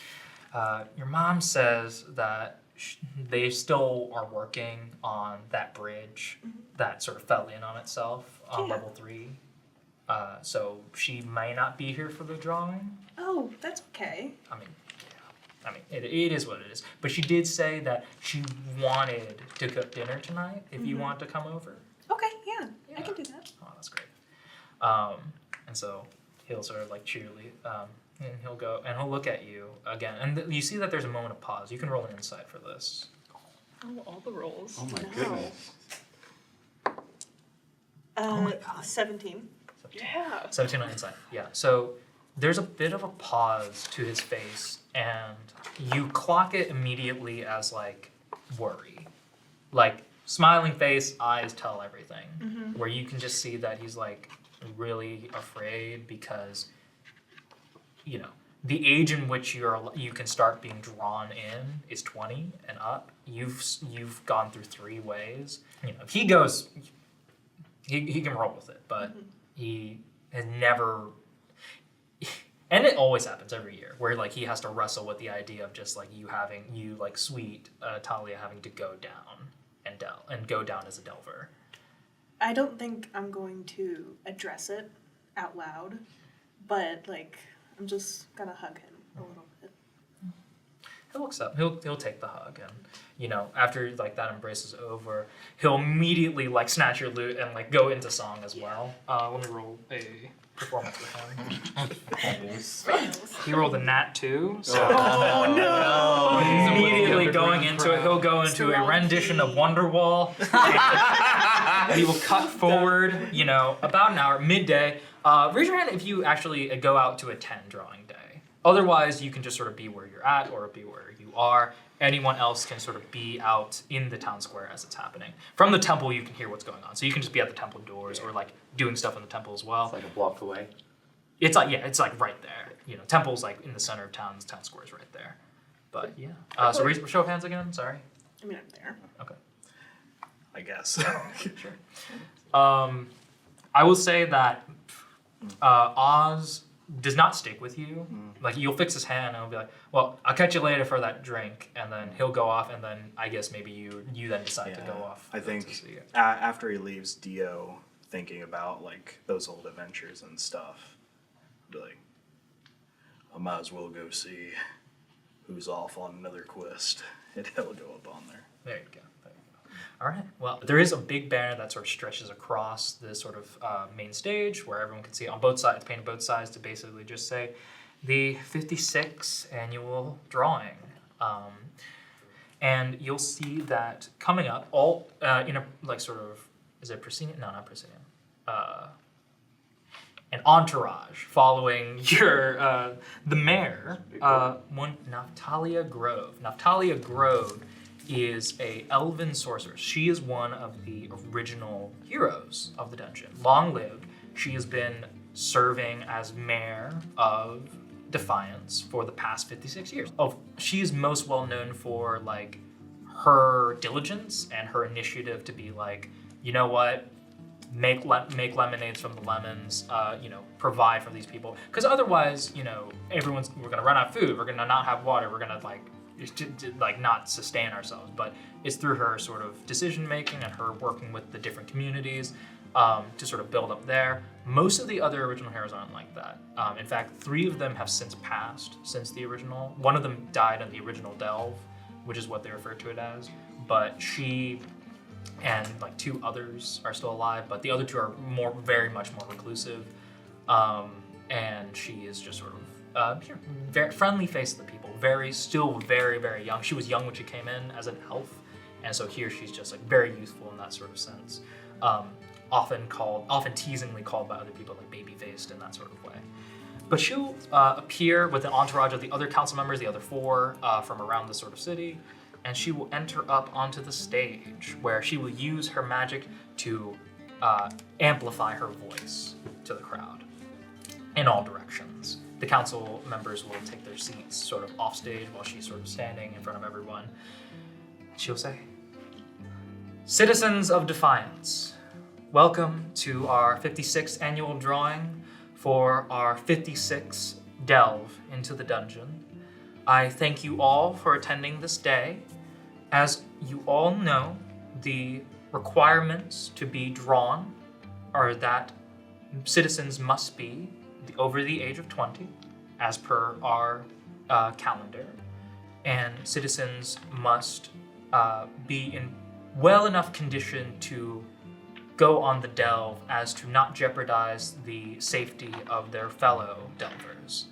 Speaker 2: your mom says that they still are working on that bridge that sort of fell in on itself on level 3. So she may not be here for the drawing.
Speaker 7: Oh, that's okay.
Speaker 2: I mean, it is what it is. But she did say that she wanted to cook dinner tonight if you want to come over.
Speaker 7: Okay, yeah, I can do that.
Speaker 2: Oh, that's great. And so he'll sort of like cheerily, and he'll go and he'll look at you again. And you see that there's a moment of pause. You can roll an insight for this.
Speaker 4: Oh, all the rolls.
Speaker 5: Oh my goodness.
Speaker 2: Oh my God.
Speaker 7: 17.
Speaker 4: Yeah.
Speaker 2: 17 on insight. Yeah. So there's a bit of a pause to his face, and you clock it immediately as like worry. Like smiling face, eyes tell everything. Where you can just see that he's like really afraid because, you know, the age in which you can start being drawn in is 20 and up. You've gone through 3 ways. You know, he goes, he can roll with it, but he has never. And it always happens every year, where like he has to wrestle with the idea of just like you like sweet Thalia having to go down and go down as a delver.
Speaker 7: I don't think I'm going to address it out loud, but like I'm just gonna hug him a little bit.
Speaker 2: He looks up. He'll take the hug, and you know, after like that embrace is over, he'll immediately like snatch your lute and like go into song as well. Let me roll a performance with him. He rolled a nat 2, so
Speaker 7: Oh no!
Speaker 2: immediately going into it, he'll go into a rendition of Wonderwall. He will cut forward, you know, about an hour, midday. Raise your hand if you actually go out to attend drawing day. Otherwise, you can just sort of be where you're at or be where you are. Anyone else can sort of be out in the town square as it's happening. From the temple, you can hear what's going on. So you can just be at the temple doors or like doing stuff in the temple as well.
Speaker 5: It's like a block away.
Speaker 2: It's like, yeah, it's like right there. You know, temple's like in the center of town. The town square is right there. But yeah. So show of hands again. Sorry.
Speaker 7: I mean, I'm there.
Speaker 2: Okay.
Speaker 9: I guess.
Speaker 2: Sure. I will say that Oz does not stick with you. Like, you'll fix his hand and he'll be like, well, I'll catch you later for that drink. And then he'll go off, and then I guess maybe you then decide to go off.
Speaker 9: I think after he leaves Dio thinking about, like, those old adventures and stuff, be like, I might as well go see who's off on another quest. It'll go up on there.
Speaker 2: There you go. All right. Well, there is a big banner that sort of stretches across the sort of main stage where everyone can see it on both sides, painted both sides, to basically just say the 56th annual drawing. And you'll see that coming up, all in a, like, sort of, is it proscenium? No, not proscenium. An entourage following your the mayor, one Naftalia Grove. Naftalia Grove is a elven sorceress. She is one of the original heroes of the dungeon. Long lived. She has been serving as mayor of Defiance for the past 56 years. She is most well known for, like, her diligence and her initiative to be like, you know what, make lemonades from the lemons, provide for these people. Because otherwise, we're gonna run out of food, we're gonna not have water, we're gonna not sustain ourselves. But it's through her sort of decision making and her working with the different communities to sort of build up there. Most of the other original heroes aren't like that. In fact, 3 of them have since passed since the original. One of them died in the original Delve, which is what they refer to it as. But she and, like, 2 others are still alive, but the other 2 are very much more reclusive. And she is just sort of very friendly face to the people. Still very, very young. She was young when she came in as an elf, and so here she's just, like, very youthful in that sort of sense. Often teasingly called by other people, like, baby-faced in that sort of way. But she'll appear with an entourage of the other council members, the other 4 from around the sort of city, and she will enter up onto the stage where she will use her magic to amplify her voice to the crowd in all directions. The council members will take their seats sort of off stage while she's sort of standing in front of everyone. She'll say, "Citizens of Defiance, welcome to our 56th annual drawing for our 56th delve into the dungeon. I thank you all for attending this day. As you all know, the requirements to be drawn are that citizens must be over the age of 20, as per our calendar, and citizens must be in well enough condition to go on the delve as to not jeopardize the safety of their fellow delvers.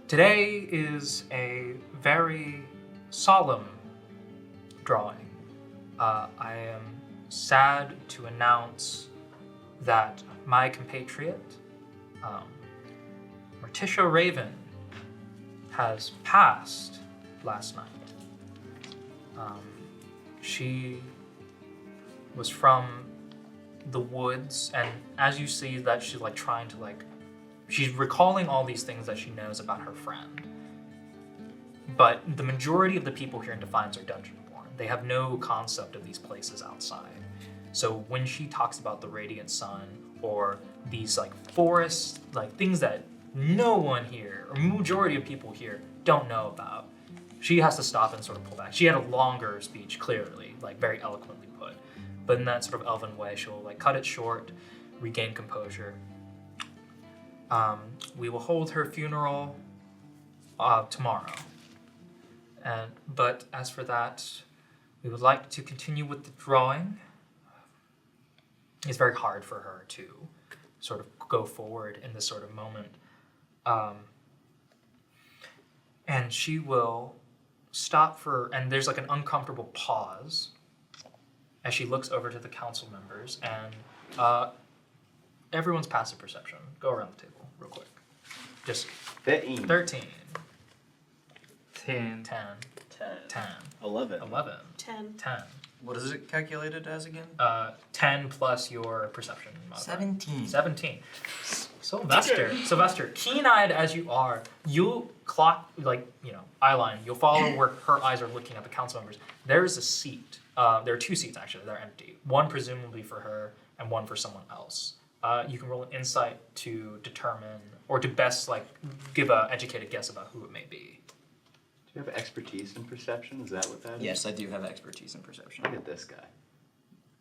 Speaker 2: Today is a very solemn drawing. I am sad to announce that my compatriot, Morticia Raven, has passed last night. She was from the woods, and as you see that she's, like, trying to, like, she's recalling all these things that she knows about her friend. But the majority of the people here in Defiance are Dungeon-born. They have no concept of these places outside. So when she talks about the Radiant Sun or these, like, forests, like, things that no one here, or majority of people here, don't know about, she has to stop and sort of pull back. She had a longer speech, clearly, like, very eloquently put. But in that sort of elven way, she'll, like, cut it short, regain composure. We will hold her funeral tomorrow. But as for that, we would like to continue with the drawing. It's very hard for her to sort of go forward in this sort of moment. And she will stop and there's, like, an uncomfortable pause as she looks over to the council members, and everyone's passive perception. Go around the table real quick. Just
Speaker 5: 13.
Speaker 2: 13.
Speaker 6: 10.
Speaker 2: 10. 10.
Speaker 9: 11.
Speaker 2: 11.
Speaker 7: 10.
Speaker 2: 10.
Speaker 3: What is it calculated as again?
Speaker 2: 10 plus your perception modifier.
Speaker 3: 17.
Speaker 2: 17. Sylvester, keen-eyed as you are, you clock, eyeline, you'll follow where her eyes are looking at the council members. There is a seat. There are 2 seats, actually. They're empty. One presumably for her and one for someone else. You can roll an insight to determine, or to best, give an educated guess about who it may be.
Speaker 5: Do you have expertise in perception? Is that what that is?
Speaker 3: Yes, I do have expertise in perception.
Speaker 5: Look at this guy.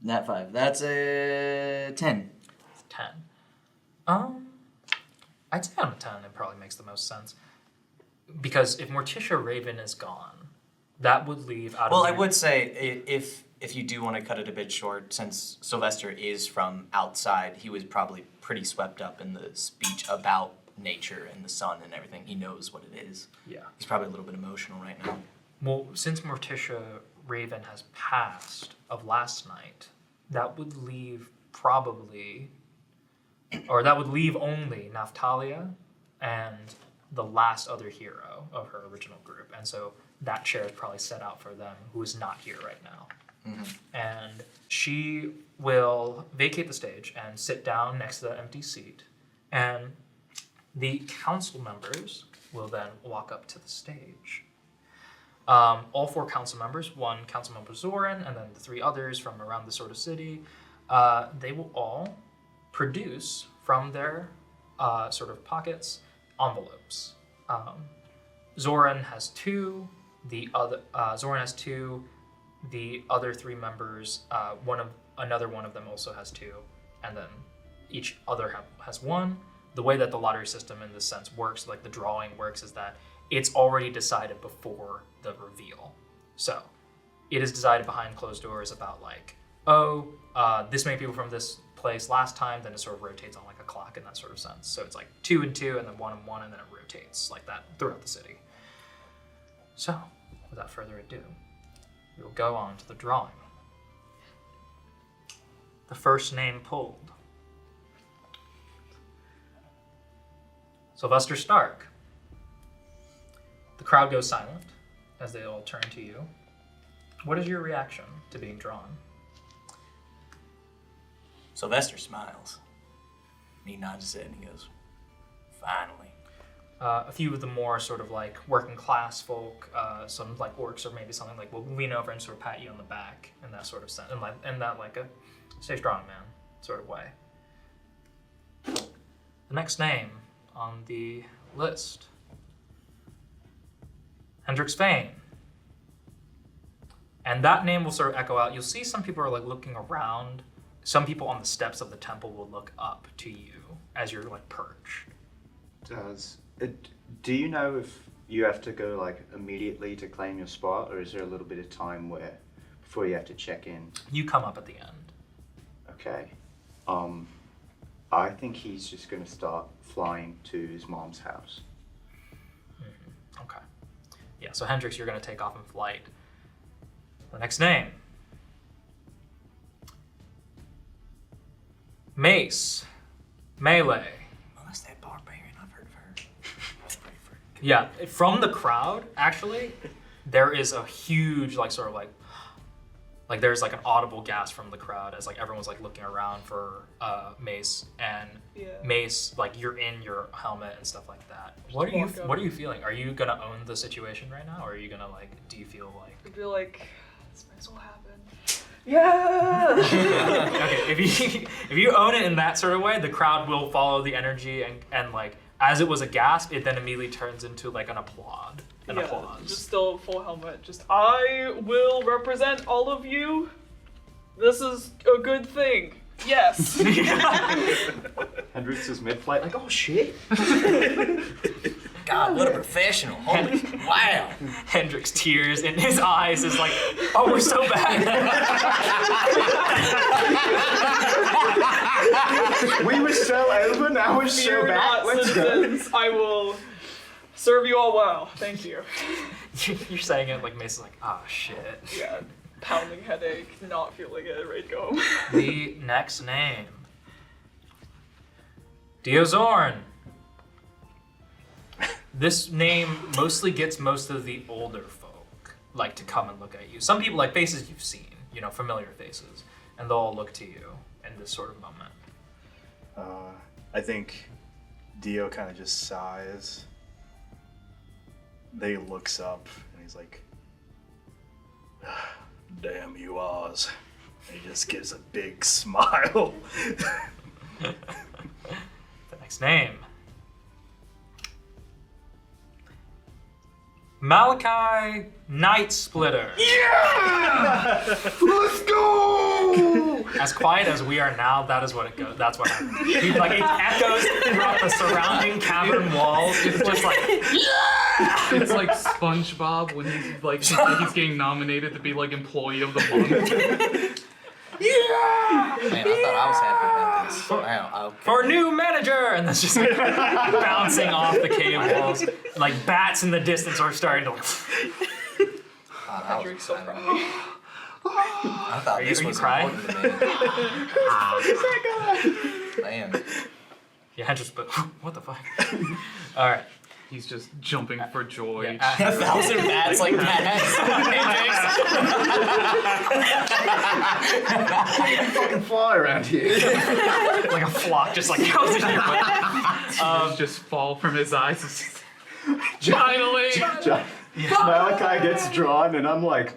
Speaker 3: Nat 5. That's a 10.
Speaker 2: It's 10. I'd say on a 10 it probably makes the most sense. Because if Morticia Raven is gone, that would leave out of
Speaker 3: Well, I would say if you do want to cut it a bit short, since Sylvester is from outside, he was probably pretty swept up in the speech about nature and the sun and everything. He knows what it is.
Speaker 2: Yeah.
Speaker 3: He's probably a little bit emotional right now.
Speaker 2: Well, since Morticia Raven has passed of last night, that would leave only Naphthalia and the last other hero of her original group. And so that chair is probably set out for them, who is not here right now. And she will vacate the stage and sit down next to the empty seat. And the council members will then walk up to the stage. All 4 council members, 1 council member Zoran, and then the 3 others from around the sort of city, they will all produce from their sort of pockets envelopes. Zoran has 2. The other 3 members, another one of them also has 2, and then each other has 1. The way that the lottery system in this sense works, like the drawing works, is that it's already decided before the reveal. So it is decided behind closed doors about this many people from this place last time, then it sort of rotates on like a clock in that sort of sense. So it's 2 and 2, and then 1 and 1, and then it rotates like that throughout the city. So, without further ado, we will go on to the drawing. The first name pulled. Sylvester Stark. The crowd goes silent as they all turn to you. What is your reaction to being drawn?
Speaker 3: Sylvester smiles. He nods his head and he goes, "Finally."
Speaker 2: A few of the more sort of working class folk, some orcs or maybe something will lean over and sort of pat you on the back in that sort of sense, and that a stay strong man sort of way. The next name on the list, HENDRICKS FAINE. And that name will sort of echo out. You'll see some people are looking around. Some people on the steps of the temple will look up to you as you're perched.
Speaker 5: Do you know if you have to go immediately to claim your spot, or is there a little bit of time before you have to check in?
Speaker 2: You come up at the end.
Speaker 5: Okay. I think he's just going to start flying to his mom's house.
Speaker 2: Okay. Yeah, so Hendricks, you're going to take off in flight. The next name. MACE. Melee.
Speaker 3: Oh, that's that barbarian. I've heard of her.
Speaker 2: Yeah, from the crowd, actually, there is a huge, there's an audible gasp from the crowd as everyone's looking around for MACE, and MACE, you're in your helmet and stuff like that. What are you feeling? Are you gonna own the situation right now, or are you gonna do you feel
Speaker 4: I feel this might as well happen. Yeah.
Speaker 2: Okay, if you own it in that sort of way, the crowd will follow the energy, and as it was a gasp, it then immediately turns into an applaud. Applause.
Speaker 4: Just still full helmet. I will represent all of you. This is a good thing. Yes.
Speaker 5: Hendricks is mid-flight, oh shit.
Speaker 3: God, what a professional. Holy, wow.
Speaker 2: Hendricks, tears in his eyes, is oh, we're so bad.
Speaker 5: We were so over, now we're so
Speaker 4: Fear
Speaker 5: bad.
Speaker 4: not,
Speaker 5: Let's
Speaker 4: citizens. I will serve you all well. Thank you.
Speaker 2: You're saying it Mace is ah, shit.
Speaker 4: Yeah, pounding headache, not feeling it, ready to go home.
Speaker 2: The next name. Diozorn. This name mostly gets most of the older folk to come and look at you. Some people faces you've seen, familiar faces, and they'll all look to you in this sort of moment.
Speaker 9: I think
Speaker 8: Dio kind of just sighs. They looks up and he's like, damn you Oz. And he just gives a big smile.
Speaker 2: The next name. Malakai NIGHTSPLITTER.
Speaker 5: Yeah! Let's go!
Speaker 2: As quiet as we are now, that is what it goes. That's what happens. It echoes throughout the surrounding cavern walls. It's just like, yeah!
Speaker 6: It's like SpongeBob when he's like he's getting nominated to be like Employee of the Month.
Speaker 3: Yeah! Man, I thought I was happy about this. Wow, okay.
Speaker 2: For new manager, and that's just like bouncing off the cave walls. Like bats in the distance are starting to.
Speaker 3: Hendricks so proud. I thought this was
Speaker 2: crying?
Speaker 3: important to me. Man.
Speaker 2: Yeah, Hendricks, but what the fuck? All right.
Speaker 6: He's just jumping for joy.
Speaker 2: Yeah,
Speaker 3: 1,000 bats like
Speaker 5: You fucking fly around here.
Speaker 2: like a flock just like goes in your way.
Speaker 6: Just fall from his eyes. Finally!
Speaker 5: Malakai gets drawn, and I'm like,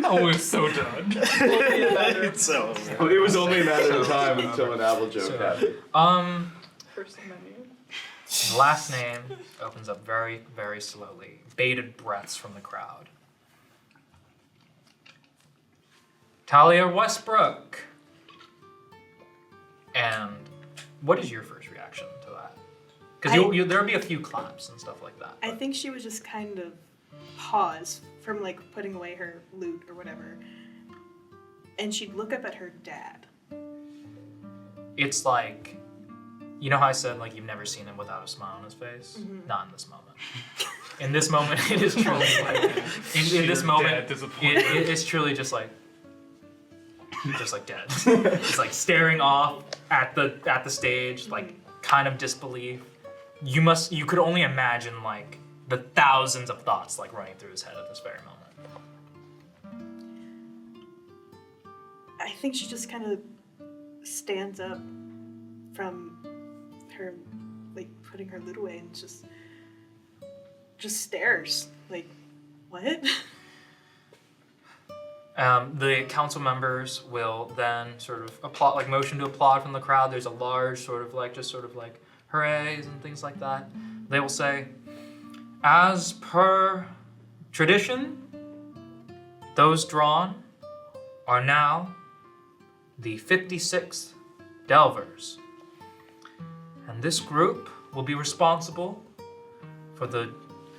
Speaker 6: Oh, we're so done.
Speaker 8: It's so
Speaker 5: it was only a matter of time until an apple joke happened.
Speaker 4: First menu.
Speaker 2: The last name opens up very, very slowly. Bated breaths from the crowd. THALIA Westbrook. And what is your first reaction to that? Because there'll be a few claps and stuff like that.
Speaker 7: I think she was just kind of pause from like putting away her loot or whatever, and she'd look up at her dad.
Speaker 2: It's like, you know how I said like you've never seen him without a smile on his face?
Speaker 7: Mm-hmm.
Speaker 2: Not in this moment. In this moment, it is truly like in this moment, it's truly just like dead. It's like staring off at the stage, like kind of disbelief. You could only imagine like the thousands of thoughts like running through his head at this very moment.
Speaker 7: I think she just kind of stands up from her, like putting her loot away, and just stares. Like, what?
Speaker 2: The council members will then sort of applaud, like motion to applaud from the crowd. There's a large sort of like hoorays and things like that. They will say, as per tradition, those drawn are now the 56th Delvers. And this group will be responsible for the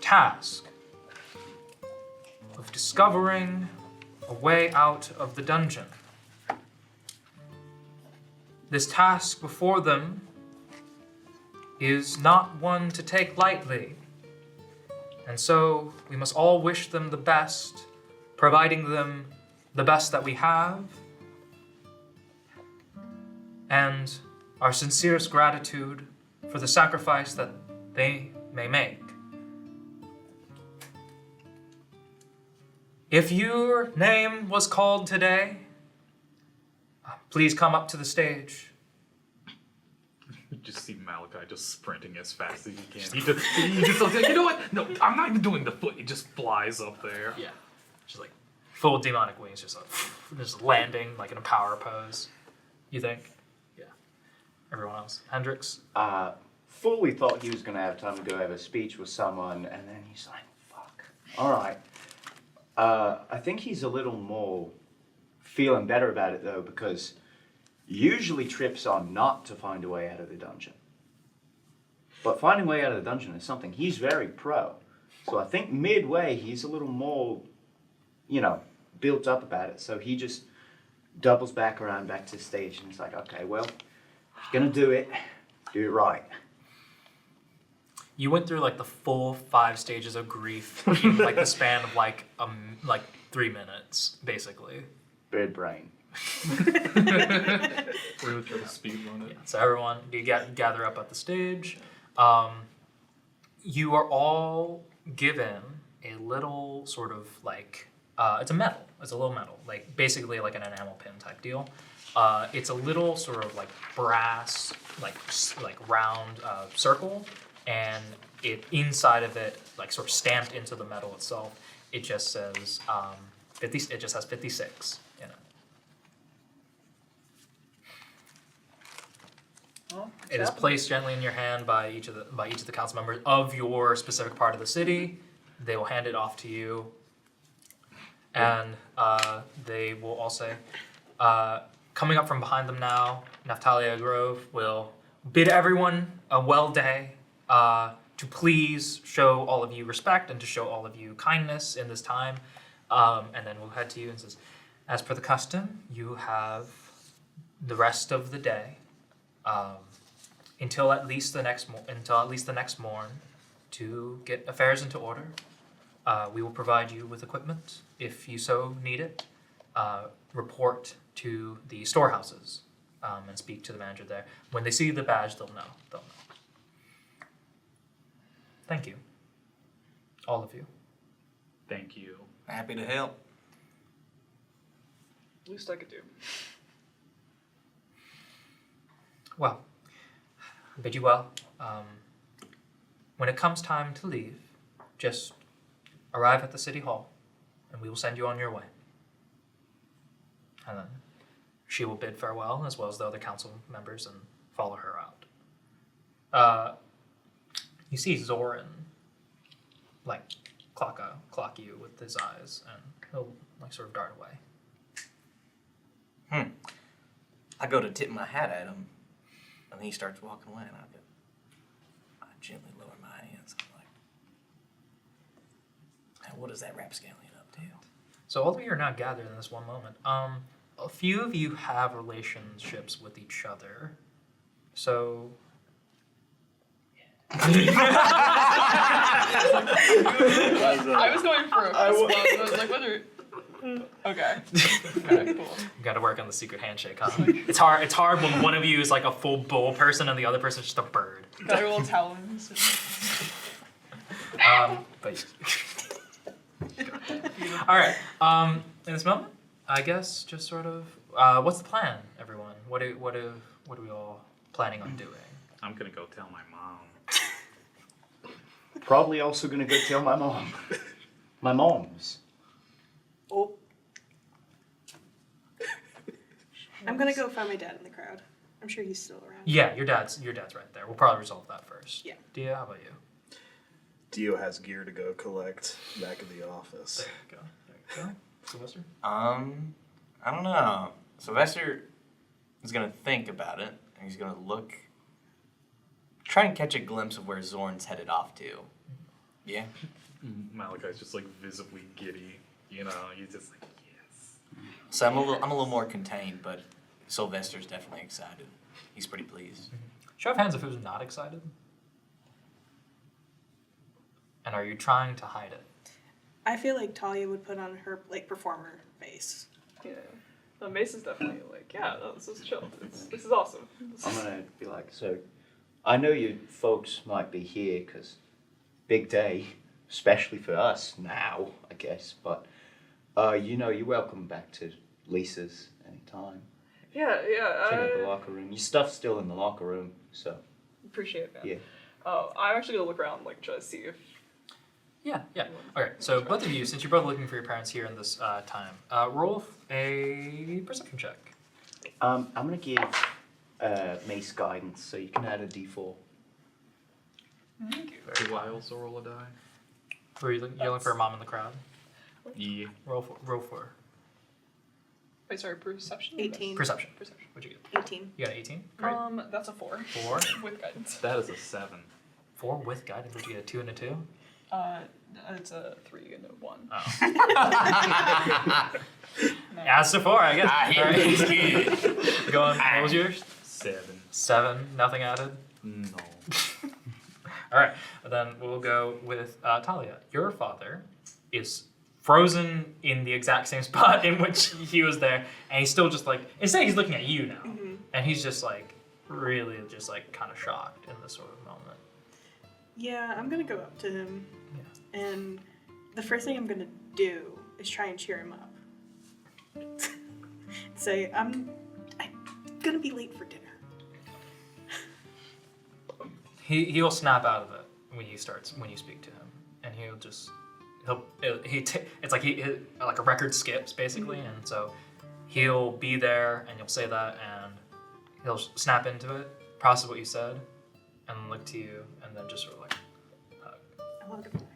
Speaker 2: task of discovering a way out of the dungeon. This task before them is not one to take lightly, and so we must all wish them the best, providing them the best that we have, and our sincerest gratitude for the sacrifice that they may make. If your name was called today, please come up to the stage.
Speaker 6: You just see Malakai just sprinting as fast as he can. He just looks like, you know what? No, I'm not even doing the foot. He just flies up there.
Speaker 2: Yeah, just like full demonic wings, just landing like in a power pose. You think? Yeah. Everyone else, Hendricks.
Speaker 5: Fully thought he was going to have time to go have a speech with someone, and then he's like, fuck. All right. I think he's a little more feeling better about it, though, because usually trips are not to find a way out of the dungeon. But finding a way out of the dungeon is something he's very pro. So I think midway, he's a little more, built up about it. So he just doubles back around back to the stage, and he's like, okay, well, if you're going to do it right.
Speaker 2: You went through like the full 5 stages of grief in like the span of like 3 minutes, basically.
Speaker 5: Bird brain.
Speaker 6: Really try to speed run it.
Speaker 2: Yeah, so everyone, you gather up at the stage. You are all given a little sort of like, it's a medal. It's a little medal, like basically like an enamel pin type deal. It's a little sort of like brass, like round circle, and inside of it, like sort of stamped into the metal itself, it just says 50. It just has 56 in it.
Speaker 4: Oh,
Speaker 2: It is placed gently in your hand by each of the council members of your specific part of the city. They will hand it off to you, and they will all say, coming up from behind them now, Naphthalia Grove will bid everyone a well day, to please show all of you respect and to show all of you kindness in this time, and then we'll head to you and says, as per the custom, you have the rest of the day. Until at least the next morn, to get affairs into order. We will provide you with equipment if you so need it. Report to the storehouses and speak to the manager there. When they see the badge, they'll know. Thank you, all of you.
Speaker 6: Thank you.
Speaker 3: Happy to help.
Speaker 4: Least I could do.
Speaker 2: Well, I bid you well. When it comes time to leave, just arrive at the city hall, and we will send you on your way. And then she will bid farewell, as well as the other council members, and follow her out. You see Zoran, like, clock you with his eyes, and he'll, like, sort of dart away.
Speaker 3: I go to tip my hat at him, and he starts walking away, and I gently lower my hands. I'm like, "Now, what is that rapscallion up to?"
Speaker 2: So all of you are now gathered in this one moment. A few of you have relationships with each other. So
Speaker 4: I was going for a fist bump. I was like, whether. Okay. Alright, cool.
Speaker 2: you got to work on the secret handshake, huh? It's hard when one of you is like a full bull person and the other person is just a bird.
Speaker 4: Got your little talons.
Speaker 2: But all right. In this moment, I guess just sort of. What's the plan, everyone? What are we all planning on doing?
Speaker 6: I'm gonna go tell my mom.
Speaker 5: Probably also gonna go tell my mom. My mom's.
Speaker 7: Oh. I'm gonna go find my dad in the crowd. I'm sure he's still around.
Speaker 2: Yeah, your dad's right there. We'll probably resolve that first.
Speaker 7: Yeah.
Speaker 2: Dia, how about you?
Speaker 8: Dio has gear to go collect back at the office.
Speaker 2: There you go. Sylvester?
Speaker 3: I don't know. Sylvester is gonna think about it, and he's gonna look, try and catch a glimpse of where Zorn's headed off to. Yeah.
Speaker 6: Malakai's just like visibly giddy. You know, he's just like, yes.
Speaker 3: So I'm a little more contained, but Sylvester's definitely excited. He's pretty pleased.
Speaker 2: Show of hands if who's not excited. And are you trying to hide it?
Speaker 7: I feel like Thalia would put on her like performer face.
Speaker 4: Yeah. No, Mace is definitely like, yeah, no, this is chill. This is awesome.
Speaker 5: I'm gonna be like, so I know you folks might be here because big day, especially for us now, I guess, but you know, you're welcome back to Lisa's anytime.
Speaker 4: Yeah.
Speaker 5: Check out the locker room. Your stuff's still in the locker room, so.
Speaker 4: Appreciate that.
Speaker 5: Yeah.
Speaker 4: I'm actually gonna look around, like, try to see if.
Speaker 2: Yeah. Okay, so both of you, since you're both looking for your parents here in this time, roll a perception check.
Speaker 5: I'm gonna give Mace guidance, so you can add a D4.
Speaker 4: Thank you.
Speaker 6: Do I also roll a die?
Speaker 2: Who are you looking? You're looking for a mom in the crowd.
Speaker 6: Yeah.
Speaker 2: Roll for.
Speaker 4: Wait, sorry, perception?
Speaker 7: 18.
Speaker 2: Perception.
Speaker 4: Perception.
Speaker 2: What'd you get?
Speaker 7: 18.
Speaker 2: You got an 18. Great.
Speaker 4: That's a 4.
Speaker 2: 4.
Speaker 4: With guidance.
Speaker 6: That is a 7.
Speaker 2: 4 with guidance. Did you get a 2 and a 2?
Speaker 4: It's a 3 and a 1.
Speaker 2: Oh. As to 4, I guess. Right. Going. What was yours?
Speaker 6: 7.
Speaker 2: 7. Nothing added.
Speaker 6: No.
Speaker 2: All right. Then we'll go with Thalia. Your father is frozen in the exact same spot in which he was there, and he's still just like, instead he's looking at you now, and he's just like, really just like kind of shocked in this sort of moment.
Speaker 7: Yeah, I'm gonna go up to him,
Speaker 2: Yeah.
Speaker 7: and the first thing I'm gonna do is try and cheer him up. Say, I gonna be late for dinner.
Speaker 2: He'll snap out of it when you speak to him, and it's like like a record skips basically, and so he'll be there and you'll say that and he'll snap into it, process what you said, and look to you, and then just sort of like hug.
Speaker 7: I want to go back.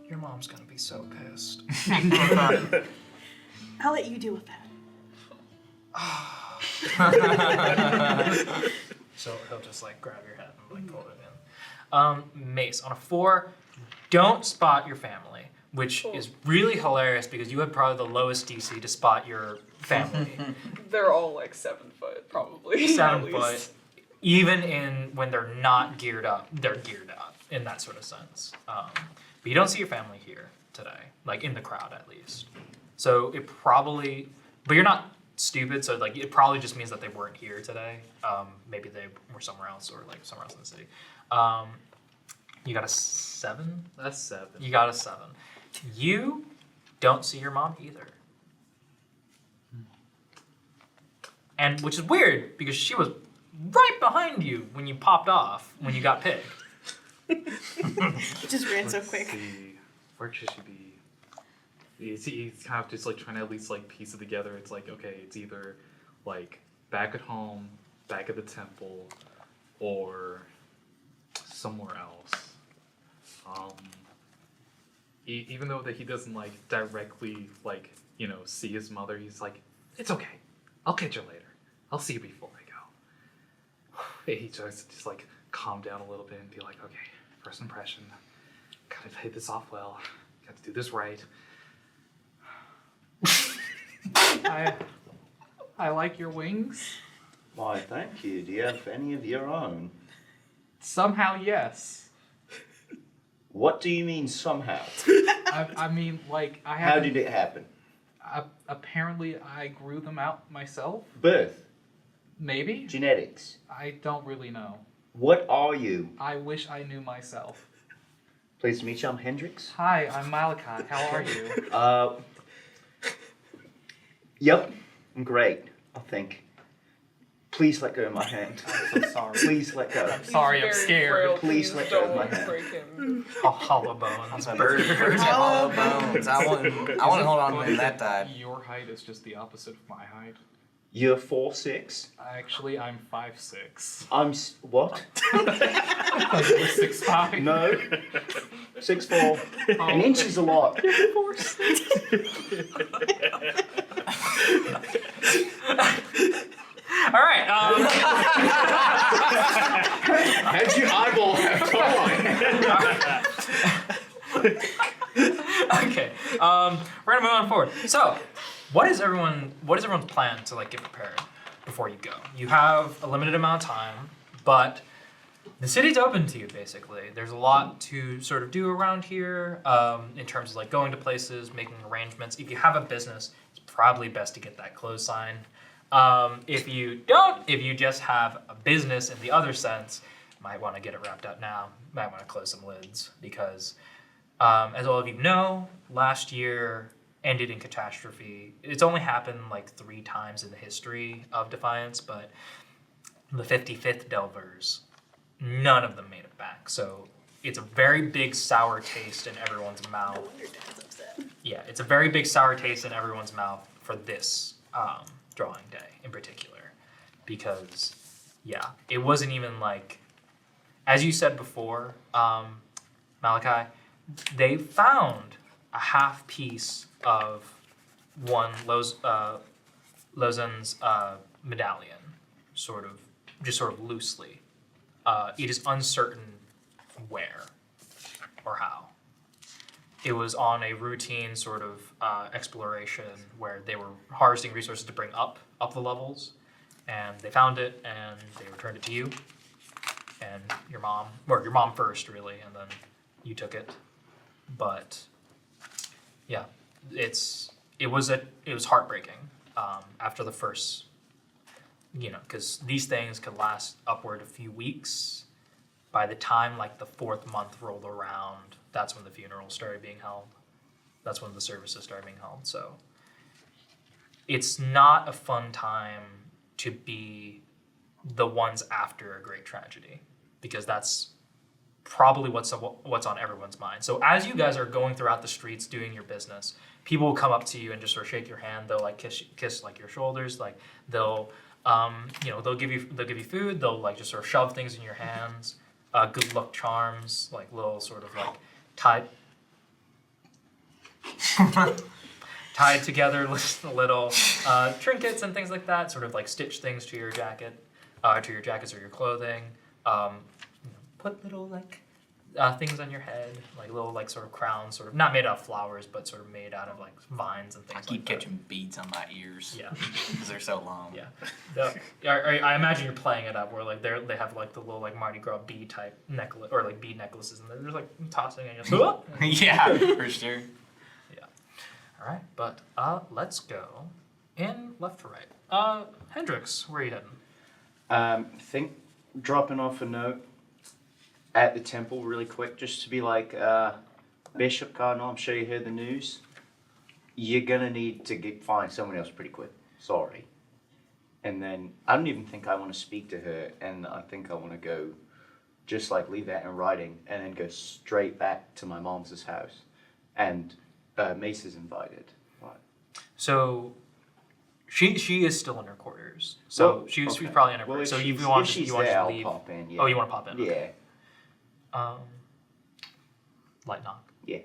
Speaker 2: Your mom's gonna be so pissed.
Speaker 7: I'll let you deal with that.
Speaker 2: So he'll just like grab your head and like pull it in. Mace, on a 4, don't spot your family, which is really hilarious because you had probably the lowest DC to spot your family.
Speaker 4: They're all like 7 foot, probably.
Speaker 2: 7
Speaker 4: at
Speaker 2: foot.
Speaker 4: least.
Speaker 2: Even when they're not geared up, they're geared up in that sort of sense. But you don't see your family here today, like in the crowd at least. So it probably, but you're not stupid, so like it probably just means that they weren't here today. Maybe they were somewhere else or like somewhere else in the city. You got a 7?
Speaker 6: That's 7.
Speaker 2: You got a 7. You don't see your mom either. And which is weird because she was right behind you when you popped off, when you got picked.
Speaker 7: It just ran so
Speaker 6: Let's
Speaker 7: quick.
Speaker 6: see. Where should she be? He's kind of just like trying to at least like piece it together. It's like, okay, it's either like back at home, back at the temple, or somewhere else. Even though that he doesn't like directly like, you know, see his mother, he's like, it's okay. I'll catch you later. I'll see you before I go. He tries to just like calm down a little bit and be like, okay, first impression. Gotta hit this off well. Got to do this right. I like your wings.
Speaker 5: Why, thank you. Do you have any of your own?
Speaker 6: Somehow, yes.
Speaker 5: What do you mean somehow?
Speaker 6: I mean, like, I
Speaker 5: How
Speaker 6: have.
Speaker 5: did it happen?
Speaker 6: Apparently, I grew them out myself.
Speaker 5: Birth?
Speaker 6: Maybe.
Speaker 5: Genetics?
Speaker 6: I don't really know.
Speaker 5: What are you?
Speaker 6: I wish I knew myself.
Speaker 5: Pleased to meet you, I'm Hendricks.
Speaker 6: Hi, I'm Malakai. How are you?
Speaker 5: Yep, I'm great, I think. Please let go of my hand.
Speaker 6: I'm so sorry.
Speaker 5: Please let go.
Speaker 6: I'm sorry, I'm
Speaker 4: He's very
Speaker 6: scared.
Speaker 4: frail,
Speaker 5: Please let go of my
Speaker 4: don't
Speaker 5: hand.
Speaker 4: break him.
Speaker 2: Hollow bones.
Speaker 3: Birds have hollow bones. I want to hold on to him that time.
Speaker 6: Your height is just the opposite of my height.
Speaker 5: You're 4'6".
Speaker 6: Actually, I'm 5'6".
Speaker 5: What?
Speaker 6: You're 6'5".
Speaker 5: No. 6'4". An inch is a lot.
Speaker 2: All right.
Speaker 5: How'd your eyeball have time?
Speaker 2: Okay. We're gonna move on forward. So, what is everyone's plan to like get prepared before you go? You have a limited amount of time, but the city's open to you basically. There's a lot to sort of do around here in terms of like going to places, making arrangements. If you have a business, it's probably best to get that close sign. If you don't, if you just have a business in the other sense, might want to get it wrapped up now. Might want to close some lids because, as all of you know, last year ended in catastrophe. It's only happened like 3 times in the history of Defiance, but the 55th Delvers, none of them made it back. So it's a very big sour taste in everyone's mouth.
Speaker 7: No wonder Dad's upset.
Speaker 2: Yeah, it's a very big sour taste in everyone's mouth for this drawing day in particular. Because, yeah, it wasn't even like, as you said before, Malakai, they found a half piece of one Lozen's medallion, sort of loosely. It is uncertain where or how. It was on a routine sort of exploration where they were harvesting resources to bring up the levels, and they found it and they returned it to you and your mom first really, and then you took it. But yeah, it was heartbreaking after the first, because these things could last upward a few weeks. By the time like the 4th month rolled around, that's when the funeral started being held. That's when the services start being held. So it's not a fun time to be the ones after a great tragedy, because that's probably what's on everyone's mind. So as you guys are going throughout the streets doing your business, people will come up to you and just sort of shake your hand. They'll like kiss like your shoulders. Like they'll they'll give you food. They'll like just sort of shove things in your hands. Good luck charms, like little sort of like tied together little trinkets and things like that. Sort of like stitch things to your jacket, to your jackets or your clothing. Put little like things on your head, like little like sort of crowns, sort of not made out of flowers, but sort of made out of like vines and things.
Speaker 3: I keep catching beads on my ears.
Speaker 2: Yeah,
Speaker 3: because they're so long.
Speaker 2: Yeah, I imagine you're playing it up where like they have like the little like Mardi Gras bee type necklace or like bead necklaces, and they're just like tossing and you're like,
Speaker 3: yeah, for sure.
Speaker 2: Yeah. All right, but let's go in left to right. Hendricks, where are you heading?
Speaker 5: Think dropping off a note at the temple really quick, just to be like, Bishop Cardinal, I'm sure you heard the news. You're gonna need to find someone else pretty quick. Sorry. And then I don't even think I want to speak to her, and I think I want to go, just like leave that in writing, and then go straight back to my mom's house. And Mace is invited. What?
Speaker 2: So she is still in her quarters. So she's probably in her quarters. So you want to leave?
Speaker 5: I'll pop in. Yeah.
Speaker 2: Oh, you want to pop in?
Speaker 5: Yeah.
Speaker 2: Okay. Light knock.
Speaker 5: Yeah.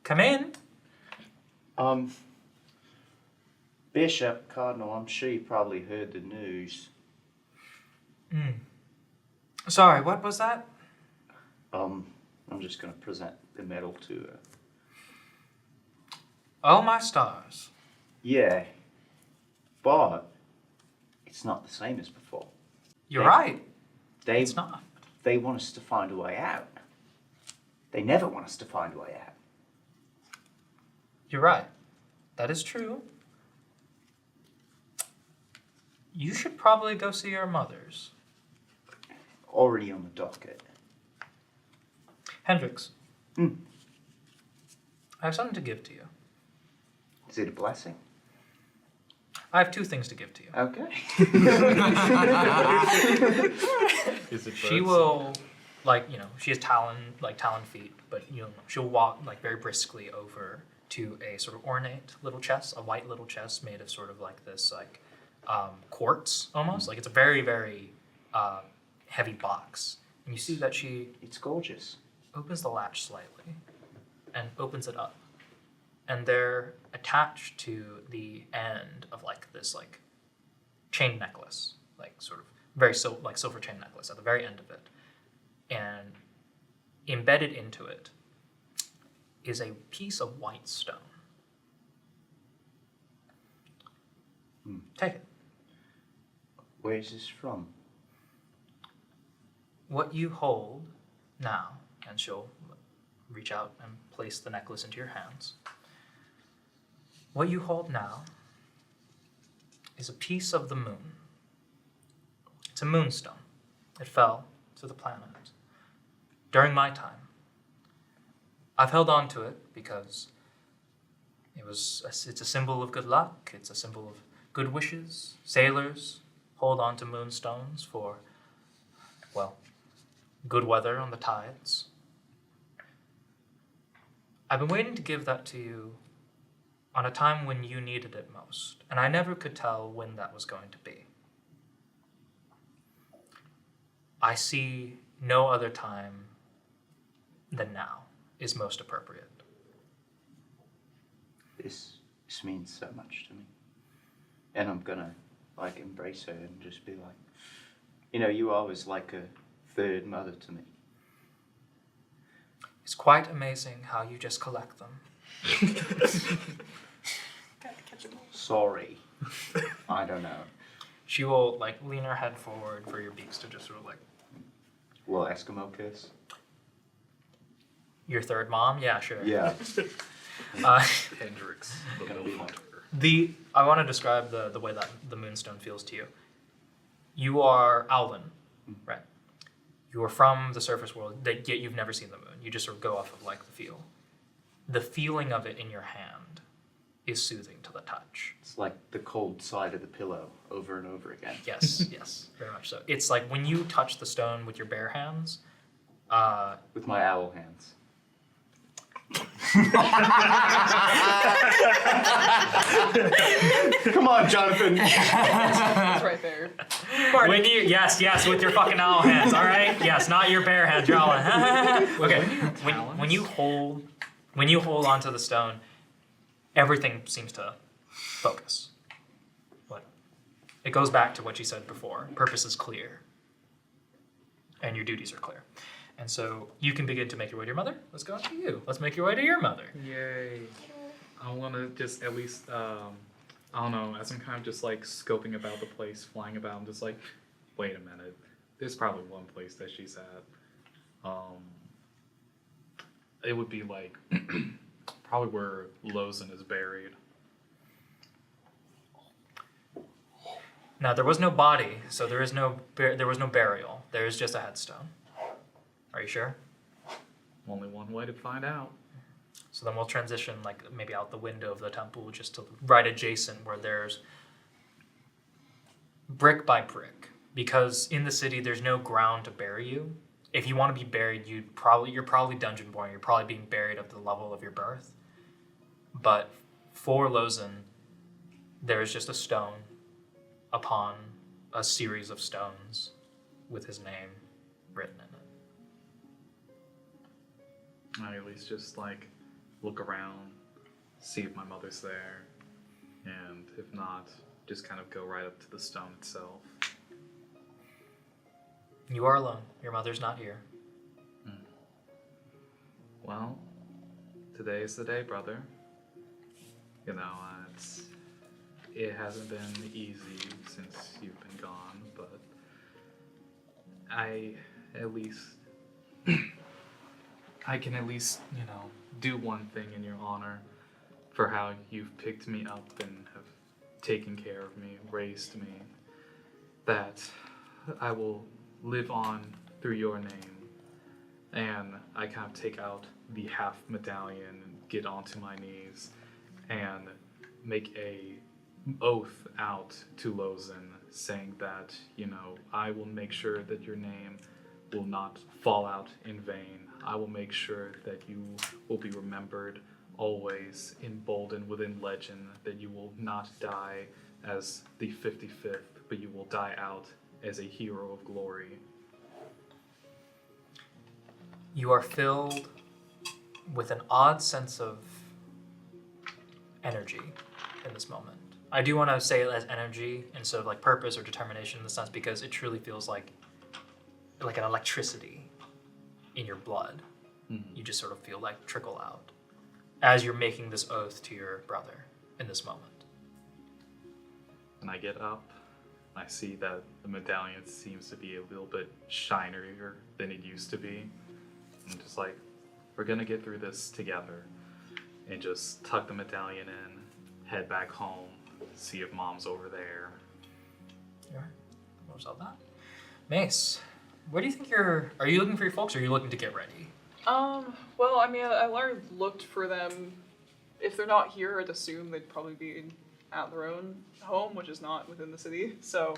Speaker 2: Come in.
Speaker 5: Bishop Cardinal, I'm sure you probably heard the news.
Speaker 2: Sorry, what was that?
Speaker 5: I'm just gonna present the medal to her.
Speaker 2: Oh my stars.
Speaker 5: Yeah, but it's not the same as before.
Speaker 2: You're right.
Speaker 5: It's
Speaker 2: not.
Speaker 5: They want us to find a way out. They never want us to find a way out.
Speaker 2: You're right. That is true. You should probably go see your mothers.
Speaker 5: Already on the docket.
Speaker 2: Hendricks. I have something to give to you.
Speaker 5: Is it a blessing?
Speaker 2: I have two things to give to you.
Speaker 5: Okay.
Speaker 6: Is it
Speaker 2: She will, she has talon feet, but she'll walk very briskly over to a sort of ornate little chest, a white little chest made of sort of like this quartz almost. Like it's a very, very heavy box. And you see that
Speaker 5: it's gorgeous.
Speaker 2: Opens the latch slightly and opens it up. And they're attached to the end of this chain necklace, sort of very silver chain necklace at the very end of it. And embedded into it is a piece of white stone. Take it.
Speaker 5: Where is this from?
Speaker 2: What you hold now, and she'll reach out and place the necklace into your hands. What you hold now is a piece of the moon. It's a moonstone. It fell to the planet during my time. I've held on to it because it's a symbol of good luck. It's a symbol of good wishes. Sailors hold on to moonstones for, good weather on the tides. I've been waiting to give that to you on a time when you needed it most, and I never could tell when that was going to be. I see no other time than now is most appropriate.
Speaker 5: This means so much to me. And I'm gonna embrace her and just be like, you are always like a third mother to me.
Speaker 2: It's quite amazing how you just collect them.
Speaker 5: Sorry. I don't know.
Speaker 2: She will lean her head forward for your beaks to just sort of
Speaker 5: Little Eskimo kiss.
Speaker 2: Your third mom? Yeah, sure.
Speaker 5: Yeah.
Speaker 6: Hendricks, the
Speaker 5: Gonna be
Speaker 6: hunter.
Speaker 2: I want to describe the way that the moonstone feels to you. You are Alvin, right? You are from the surface world, yet you've never seen the moon. You just sort of go off of like the feel. The feeling of it in your hand is soothing to the touch.
Speaker 5: It's like the cold side of the pillow over and over again.
Speaker 2: Yes, yes, very much so. It's like when you touch the stone with your bare hands.
Speaker 5: With my owl hands. Come on, Jonathan.
Speaker 4: It's right there.
Speaker 2: When you, yes, with your fucking owl hands, all right? Yes, not your bare hands, your owl hands. Okay, when you hold onto the stone, everything seems to focus. But it goes back to what you said before. Purpose is clear, and your duties are clear. And so you can begin to make your way to your mother. Let's go to you. Let's make your way to your mother.
Speaker 6: Yay. I want to just at least, I don't know, as I'm kind of just like scoping about the place, flying about, I'm just like, wait a minute. There's probably one place that she's at. It would be like, probably where Lozen is buried.
Speaker 2: Now, there was no body, so there was no burial. There is just a headstone. Are you sure?
Speaker 6: Only one way to find out.
Speaker 2: So then we'll transition like maybe out the window of the temple just to right adjacent where there's brick by brick. Because in the city there's no ground to bury you. If you want to be buried, you're probably dungeon born. You're probably being buried at the level of your birth. But for Lozen, there's just a stone upon a series of stones with his name written in it.
Speaker 6: I at least just like look around, see if my mother's there, and if not, just kind of go right up to the stone itself.
Speaker 2: You are alone. Your mother's not here.
Speaker 6: Well, today is the day, brother. You know, it hasn't been easy since you've been gone, but I can at least, you know, do one thing in your honor for how you've picked me up and have taken care of me, raised me, that I will live on through your name. And I kind of take out the half medallion and get onto my knees and make a oath out to Lozen saying that, you know, I will make sure that your name will not fall out in vain. I will make sure that you will be remembered always, emboldened within legend, that you will not die as the 55th, but you will die out as a hero of glory.
Speaker 2: You are filled with an odd sense of energy in this moment. I do want to say it as energy instead of like purpose or determination in the sense because it truly feels like an electricity in your blood. Mm-hmm. You just sort of feel like trickle out as you're making this oath to your brother in this moment.
Speaker 6: And I get up, and I see that the medallion seems to be a little bit shinier than it used to be. I'm just like, we're gonna get through this together. And just tuck the medallion in, head back home, see if mom's over there.
Speaker 2: Yeah, what was all that? Mace, where do you think are you looking for your folks or are you looking to get ready?
Speaker 4: Well, I mean, I already looked for them. If they're not here, I'd assume they'd probably be at their own home, which is not within the city. So,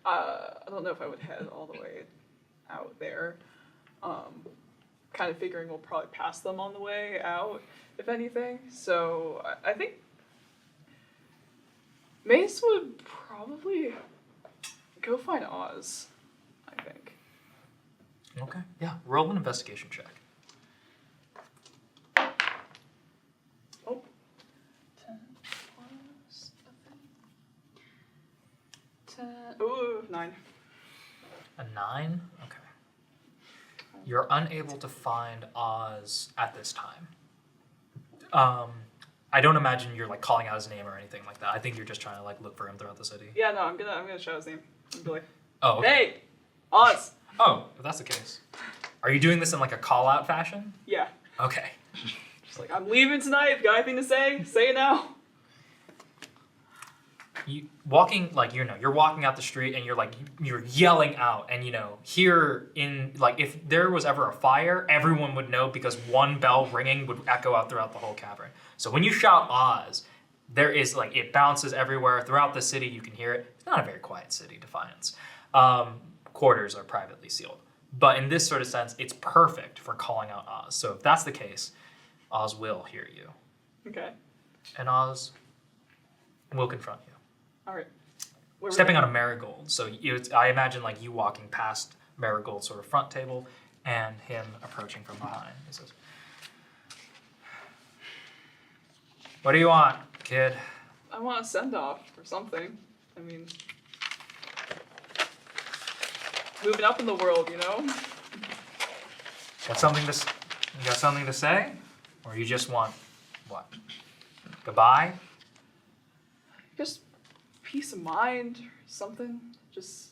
Speaker 4: I don't know if I would head all the way out there. Kind of figuring we'll probably pass them on the way out, if anything. So, I think Mace would probably go find Oz, I think.
Speaker 2: Okay, yeah, roll an investigation check.
Speaker 4: Oh. 10 plus 10. Ooh, 9.
Speaker 2: A 9? Okay. You're unable to find Oz at this time. I don't imagine you're like calling out his name or anything like that. I think you're just trying to like look for him throughout the city.
Speaker 4: Yeah, no, I'm gonna shout his name. I'm Billy.
Speaker 2: Oh, okay.
Speaker 4: Hey, Oz.
Speaker 2: Oh, if that's the case. Are you doing this in like a call out fashion?
Speaker 4: Yeah.
Speaker 2: Okay.
Speaker 4: Just like, I'm leaving tonight. If you got anything to say, say it now.
Speaker 2: you walking like you're walking out the street and you're yelling out, and here in like if there was ever a fire, everyone would know because one bell ringing would echo out throughout the whole cavern. So when you shout Oz, there is like it bounces everywhere throughout the city. You can hear it. It's not a very quiet city, Defiance. Quarters are privately sealed, but in this sort of sense, it's perfect for calling out Oz. So if that's the case, Oz will hear you.
Speaker 4: Okay.
Speaker 2: And Oz will confront you.
Speaker 4: All right.
Speaker 2: Stepping on a marigold. So I imagine like you walking past Marigold's sort of front table and him approaching from behind. He says, "What do you want, kid?"
Speaker 4: I want a send-off or something. I mean, moving up in the world,
Speaker 2: Got something to say? Or you just want what? Goodbye?
Speaker 4: Just peace of mind or something. Just,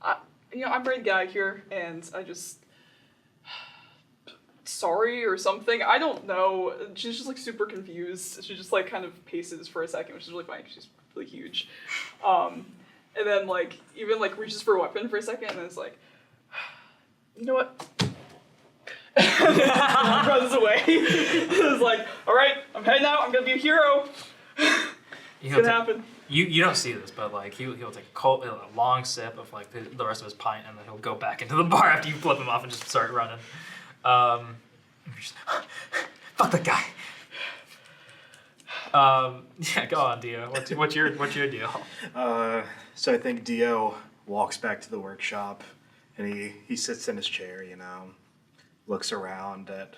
Speaker 4: I'm a great guy here, and I just, sorry or something. I don't know. She's just like super confused. She just like kind of paces for a second, which is really funny 'cause she's really huge. And then like even like reaches for a weapon for a second, and then it's like, you know what? Runs away. It's like, all right, I'm heading out. I'm gonna be a hero. It's gonna happen.
Speaker 2: You don't see this, but like he'll take a long sip of like the rest of his pint, and then he'll go back into the bar after you flip him off and just start running. Fuck that guy. Yeah, go on, Dio. What's your deal?
Speaker 8: So I think Dio walks back to the workshop, and he sits in his chair, looks around at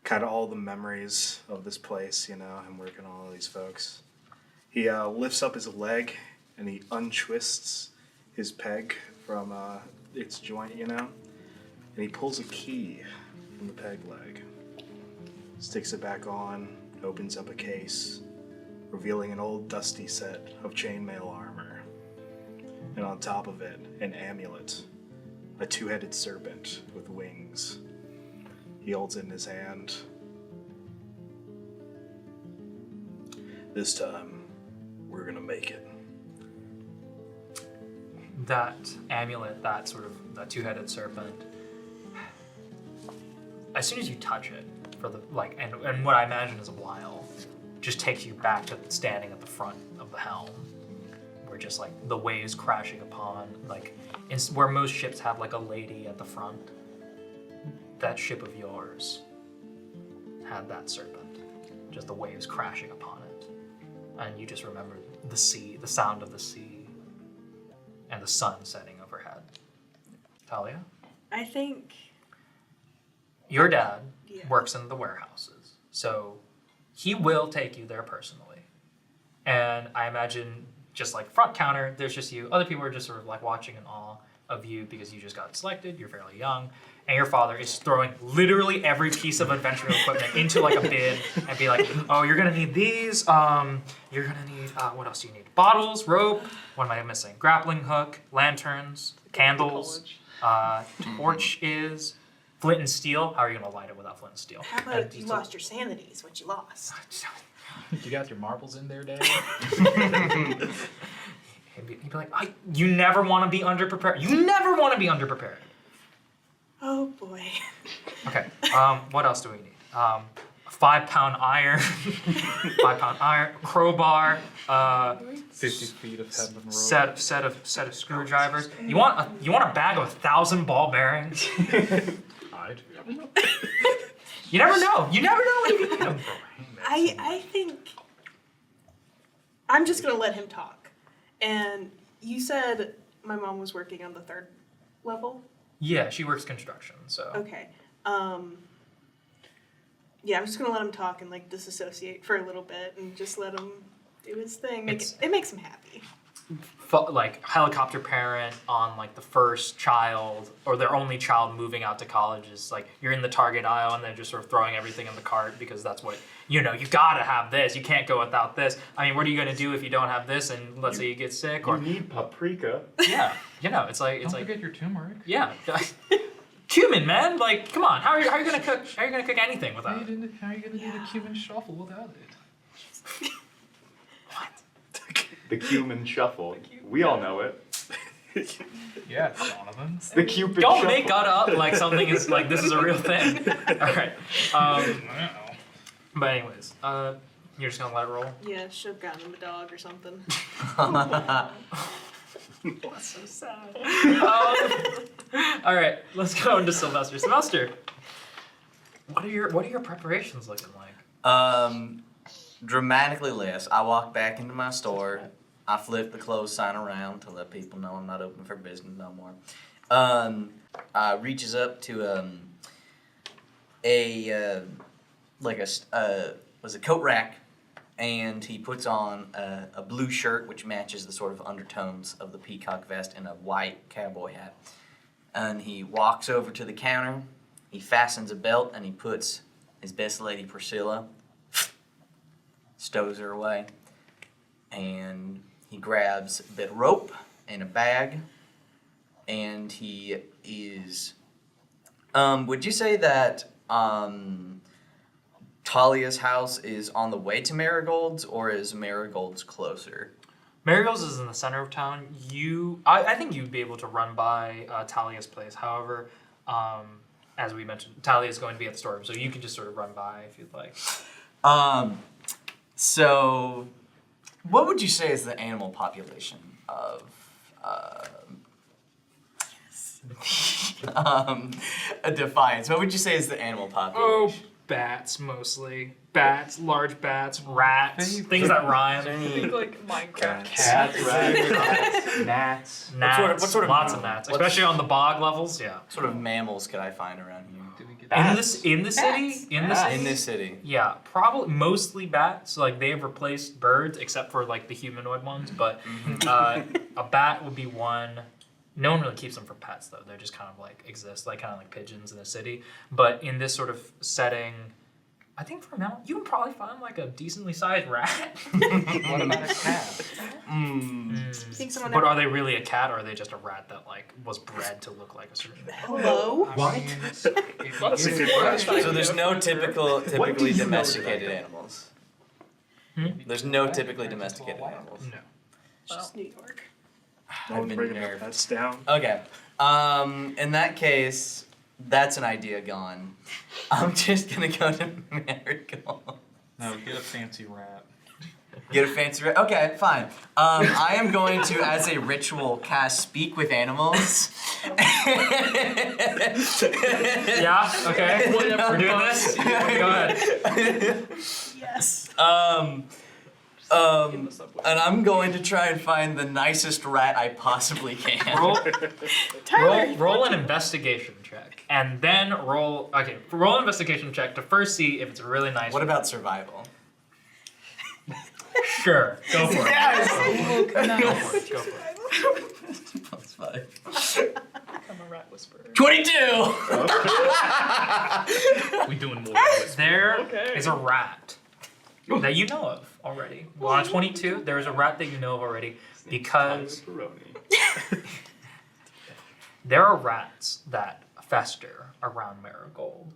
Speaker 8: kind of all the memories of this place, him working on all these folks. He lifts up his leg, and he untwists his peg from its joint, and he pulls a key from the peg leg, sticks it back on, opens up a case, revealing an old dusty set of chainmail armor, and on top of it, an amulet, a two-headed serpent with wings. He holds it in his hand. This time, we're gonna make it.
Speaker 2: That amulet, that two-headed serpent, as soon as you touch it, and what I imagine is a while, just takes you back to standing at the front of the helm, where just like the waves crashing upon, where most ships have like a lady at the front. That ship of yours had that serpent, just the waves crashing upon it, and you just remember the sea, the sound of the sea, and the sun setting overhead. Thalia?
Speaker 7: I think
Speaker 2: Your dad works in the warehouses, so he will take you there personally. And I imagine just like front counter, there's just you. Other people are just sort of like watching in awe of you because you just got selected, you're fairly young, and your father is throwing literally every piece of adventuring equipment into like a bin and be like, oh, you're gonna need these, you're gonna need, what else do you need? Bottles, rope, what am I missing? Grappling hook, lanterns, candles, torch is, flint and steel. How are you gonna light it without flint and steel?
Speaker 7: How about you lost your sanity is what you lost.
Speaker 6: You got your marbles in there, Dad?
Speaker 2: He'd be like, you never want to be underprepared. You never want to be underprepared.
Speaker 7: Oh boy.
Speaker 2: Okay. What else do we need? A 5-pound iron, 5-pound iron, crowbar,
Speaker 6: 50 feet of hemp and rope.
Speaker 2: set of screwdrivers. You want a bag of 1,000 ball bearings?
Speaker 6: I do.
Speaker 2: You never know. You never know when you need them.
Speaker 7: I think I'm just gonna let him talk. And you said my mom was working on the 3rd level?
Speaker 2: Yeah, she works construction, so.
Speaker 7: Okay. Yeah, I'm just gonna let him talk and like disassociate for a little bit and just let him do his thing. It makes him happy.
Speaker 2: Like helicopter parent on like the first child or their only child moving out to college is like you're in the Target aisle and they're just sort of throwing everything in the cart because that's what you gotta have this. You can't go without this. I mean, what are you gonna do if you don't have this and let's say you get sick or
Speaker 5: You need paprika.
Speaker 2: yeah, it's like
Speaker 6: Don't forget your turmeric.
Speaker 2: yeah. Cumin, man, like come on. How are you gonna cook? How are you gonna cook anything without it?
Speaker 6: How are you gonna do the cumin shuffle without it?
Speaker 5: The Cumin Shuffle. We all know it.
Speaker 6: Yeah, Donovan.
Speaker 5: The Cupid
Speaker 2: Don't
Speaker 5: Shuffle.
Speaker 2: make that up like something is like this is a real thing. Alright. But anyways, you're just gonna let it roll?
Speaker 7: Yeah, should have gotten him a dog or something.
Speaker 2: That's so sad. Alright, let's go into Sylvester. Sylvester, what are your preparations looking like?
Speaker 3: Dramatically less. I walk back into my store. I flip the close sign around to let people know I'm not open for business no more. Reaches up to a coat rack, and he puts on a blue shirt which matches the sort of undertones of the peacock vest and a white cowboy hat. And he walks over to the counter. He fastens a belt and he puts his best lady Priscilla, stows her away, and he grabs a bit of rope and a bag, and he is. Would you say that Thalia's house is on the way to Marigold's, or is Marigold's closer?
Speaker 2: Marigold's is in the center of town. I think you'd be able to run by Thalia's place. However, as we mentioned, Thalia is going to be at the store, so you can just sort of run by if you'd like.
Speaker 3: So, what would you say is the animal population of Defiance? What would you say is the animal population?
Speaker 2: Oh, bats mostly. Bats, large bats, rats, things that rhyme.
Speaker 4: Think like Minecraft.
Speaker 5: Cats, rats, gnats.
Speaker 2: Gnats,
Speaker 3: what sort of
Speaker 2: lots of gnats, especially on the bog levels. Yeah.
Speaker 3: What sort of mammals could I find around here?
Speaker 2: In the city,
Speaker 3: In this city.
Speaker 2: yeah, probably mostly bats. Like they have replaced birds, except for like the humanoid ones. But a bat would be one. No one really keeps them for pets though. They're just kind of like exist, like kind of like pigeons in the city. But in this sort of setting, I think for a mammal, you can probably find like a decently sized rat.
Speaker 6: What about a cat?
Speaker 7: Think someone
Speaker 2: But are they really a cat, or are they just a rat that like was bred to look like a certain?
Speaker 7: Hello?
Speaker 6: What?
Speaker 3: So there's no typically domesticated animals. There's no typically domesticated animals.
Speaker 2: No.
Speaker 7: It's just New York.
Speaker 8: No one bringing their pets down.
Speaker 3: Okay. In that case, that's an idea gone. I'm just gonna go to Marigold.
Speaker 6: No, get a fancy rat.
Speaker 3: Get a fancy rat. Okay, fine. I am going to, as a ritual, cast Speak with Animals.
Speaker 2: Yeah. Okay. We're doing this. Go ahead.
Speaker 7: Yes.
Speaker 3: And I'm going to try and find the nicest rat I possibly can.
Speaker 2: Roll an investigation check, and then roll an investigation check to first see if it's a really nice.
Speaker 3: What about survival?
Speaker 2: Sure, go for it.
Speaker 3: Yes!
Speaker 2: Go for it.
Speaker 3: That's fine.
Speaker 4: I'm a rat whisperer.
Speaker 3: 22!
Speaker 6: We doing more.
Speaker 2: There
Speaker 4: Okay.
Speaker 2: is a rat that you know of already. Well, on 22, there is a rat that you know of already because
Speaker 5: Perrone.
Speaker 2: there are rats that fester around marigolds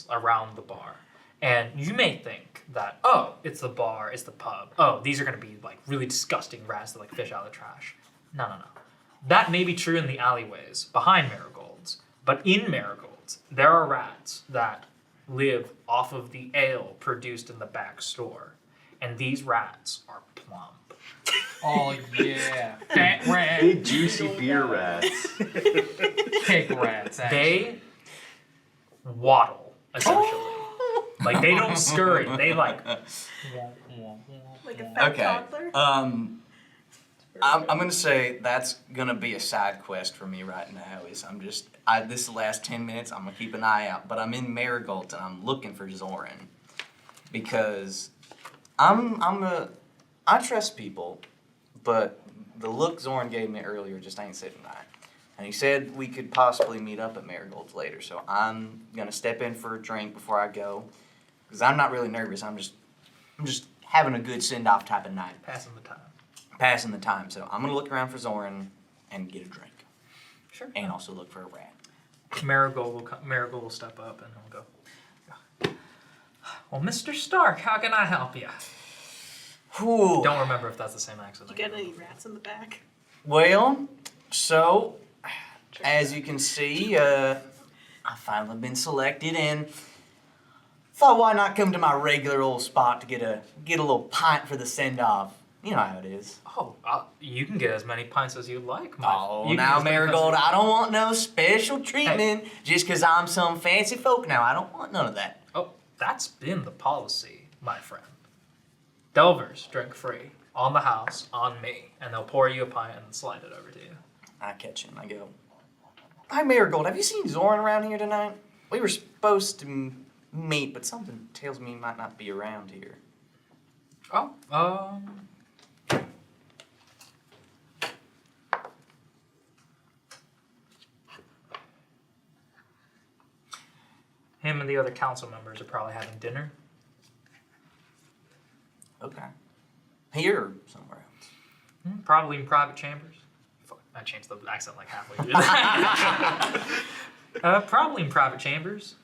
Speaker 2: around the bar. And you may think that, oh, it's the bar, it's the pub. Oh, these are going to be like really disgusting rats that like fish out of the trash. No. That may be true in the alleyways behind marigolds. But in marigolds, there are rats that live off of the ale produced in the back store. And these rats are plump.
Speaker 6: Oh yeah, fat rat.
Speaker 5: Big juicy beer rats.
Speaker 6: Cake rats. Actually.
Speaker 2: They waddle, essentially. Like, they don't scurry. They, like...
Speaker 7: Like a fat
Speaker 3: Okay.
Speaker 7: toddler?
Speaker 3: I'm gonna say that's gonna be a side quest for me right now. This is the last 10 minutes. I'm gonna keep an eye out, but I'm in Marigold and I'm looking for Zoran because I trust people, but the look Zoran gave me earlier just ain't sitting right. And he said we could possibly meet up at Marigold's later, so I'm gonna step in for a drink before I go because I'm not really nervous. I'm just having a good send-off type of night. Passing the time. So I'm gonna look around for Zoran and get a drink.
Speaker 2: Sure.
Speaker 3: And also look for a rat.
Speaker 2: Marigold will step up and he'll go, Well, Mr. Stark, how can I help you?
Speaker 3: Whew.
Speaker 2: Don't remember if that's the same accent.
Speaker 7: You got any rats in the back?
Speaker 3: Well, so, as you can see, I finally been selected and thought why not come to my regular old spot to get a little pint for the send-off. You know how it is.
Speaker 2: Oh, you can get as many pints as you like.
Speaker 3: Oh,
Speaker 2: you can
Speaker 3: now,
Speaker 2: get as many
Speaker 3: Marigold,
Speaker 2: pints
Speaker 3: I don't want no special treatment just because I'm some fancy folk now. I don't want none of that.
Speaker 2: Oh, that's been the policy, my friend. Delvers drink free, on the house, on me, and they'll pour you a pint and slide it over to you.
Speaker 3: I catch him, I go, "Hi, Marigold, have you seen Zorn around here tonight? We were supposed to meet, but something tells me he might not be around here."
Speaker 2: Oh, him and the other council members are probably having dinner.
Speaker 3: Okay. Here or somewhere else?
Speaker 2: Probably in private chambers. Fuck, I changed the accent like halfway through. Probably in private chambers.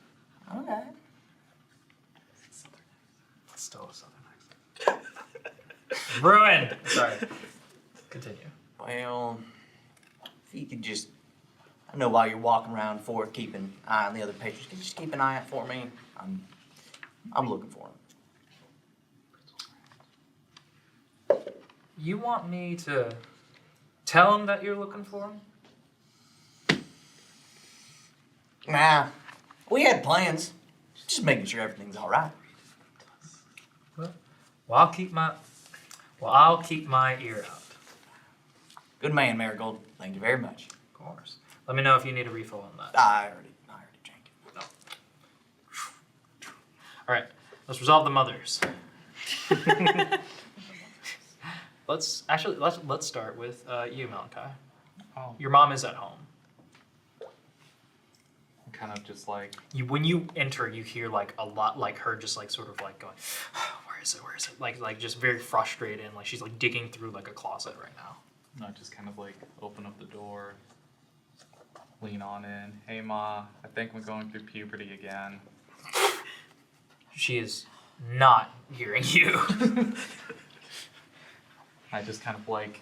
Speaker 3: Okay.
Speaker 2: Still a southern accent. Ruined! Sorry. Continue.
Speaker 3: Well, if you could just, I know while you're walking around Fort keeping an eye on the other patrons, could you just keep an eye out for me? I'm looking for him.
Speaker 2: You want me to tell him that you're looking for him?
Speaker 3: Nah, we had plans. Just making sure everything's all right.
Speaker 2: Well, I'll keep my ear out.
Speaker 3: Good man, Marigold. Thank you very much.
Speaker 2: Of course. Let me know if you need a refill on that.
Speaker 3: I already drank it.
Speaker 2: No. All right, let's resolve the mothers. Let's start with you, Malakai.
Speaker 6: Oh.
Speaker 2: Your mom is at home.
Speaker 6: Kind of just like
Speaker 2: When you enter, you hear like a lot, like her just like sort of like going, where is it? Like just very frustrated, and like she's like digging through like a closet right now.
Speaker 6: I just kind of like open up the door, lean on in. Hey Ma, I think I'm going through puberty again.
Speaker 2: She is not hearing you.
Speaker 6: I just kind of like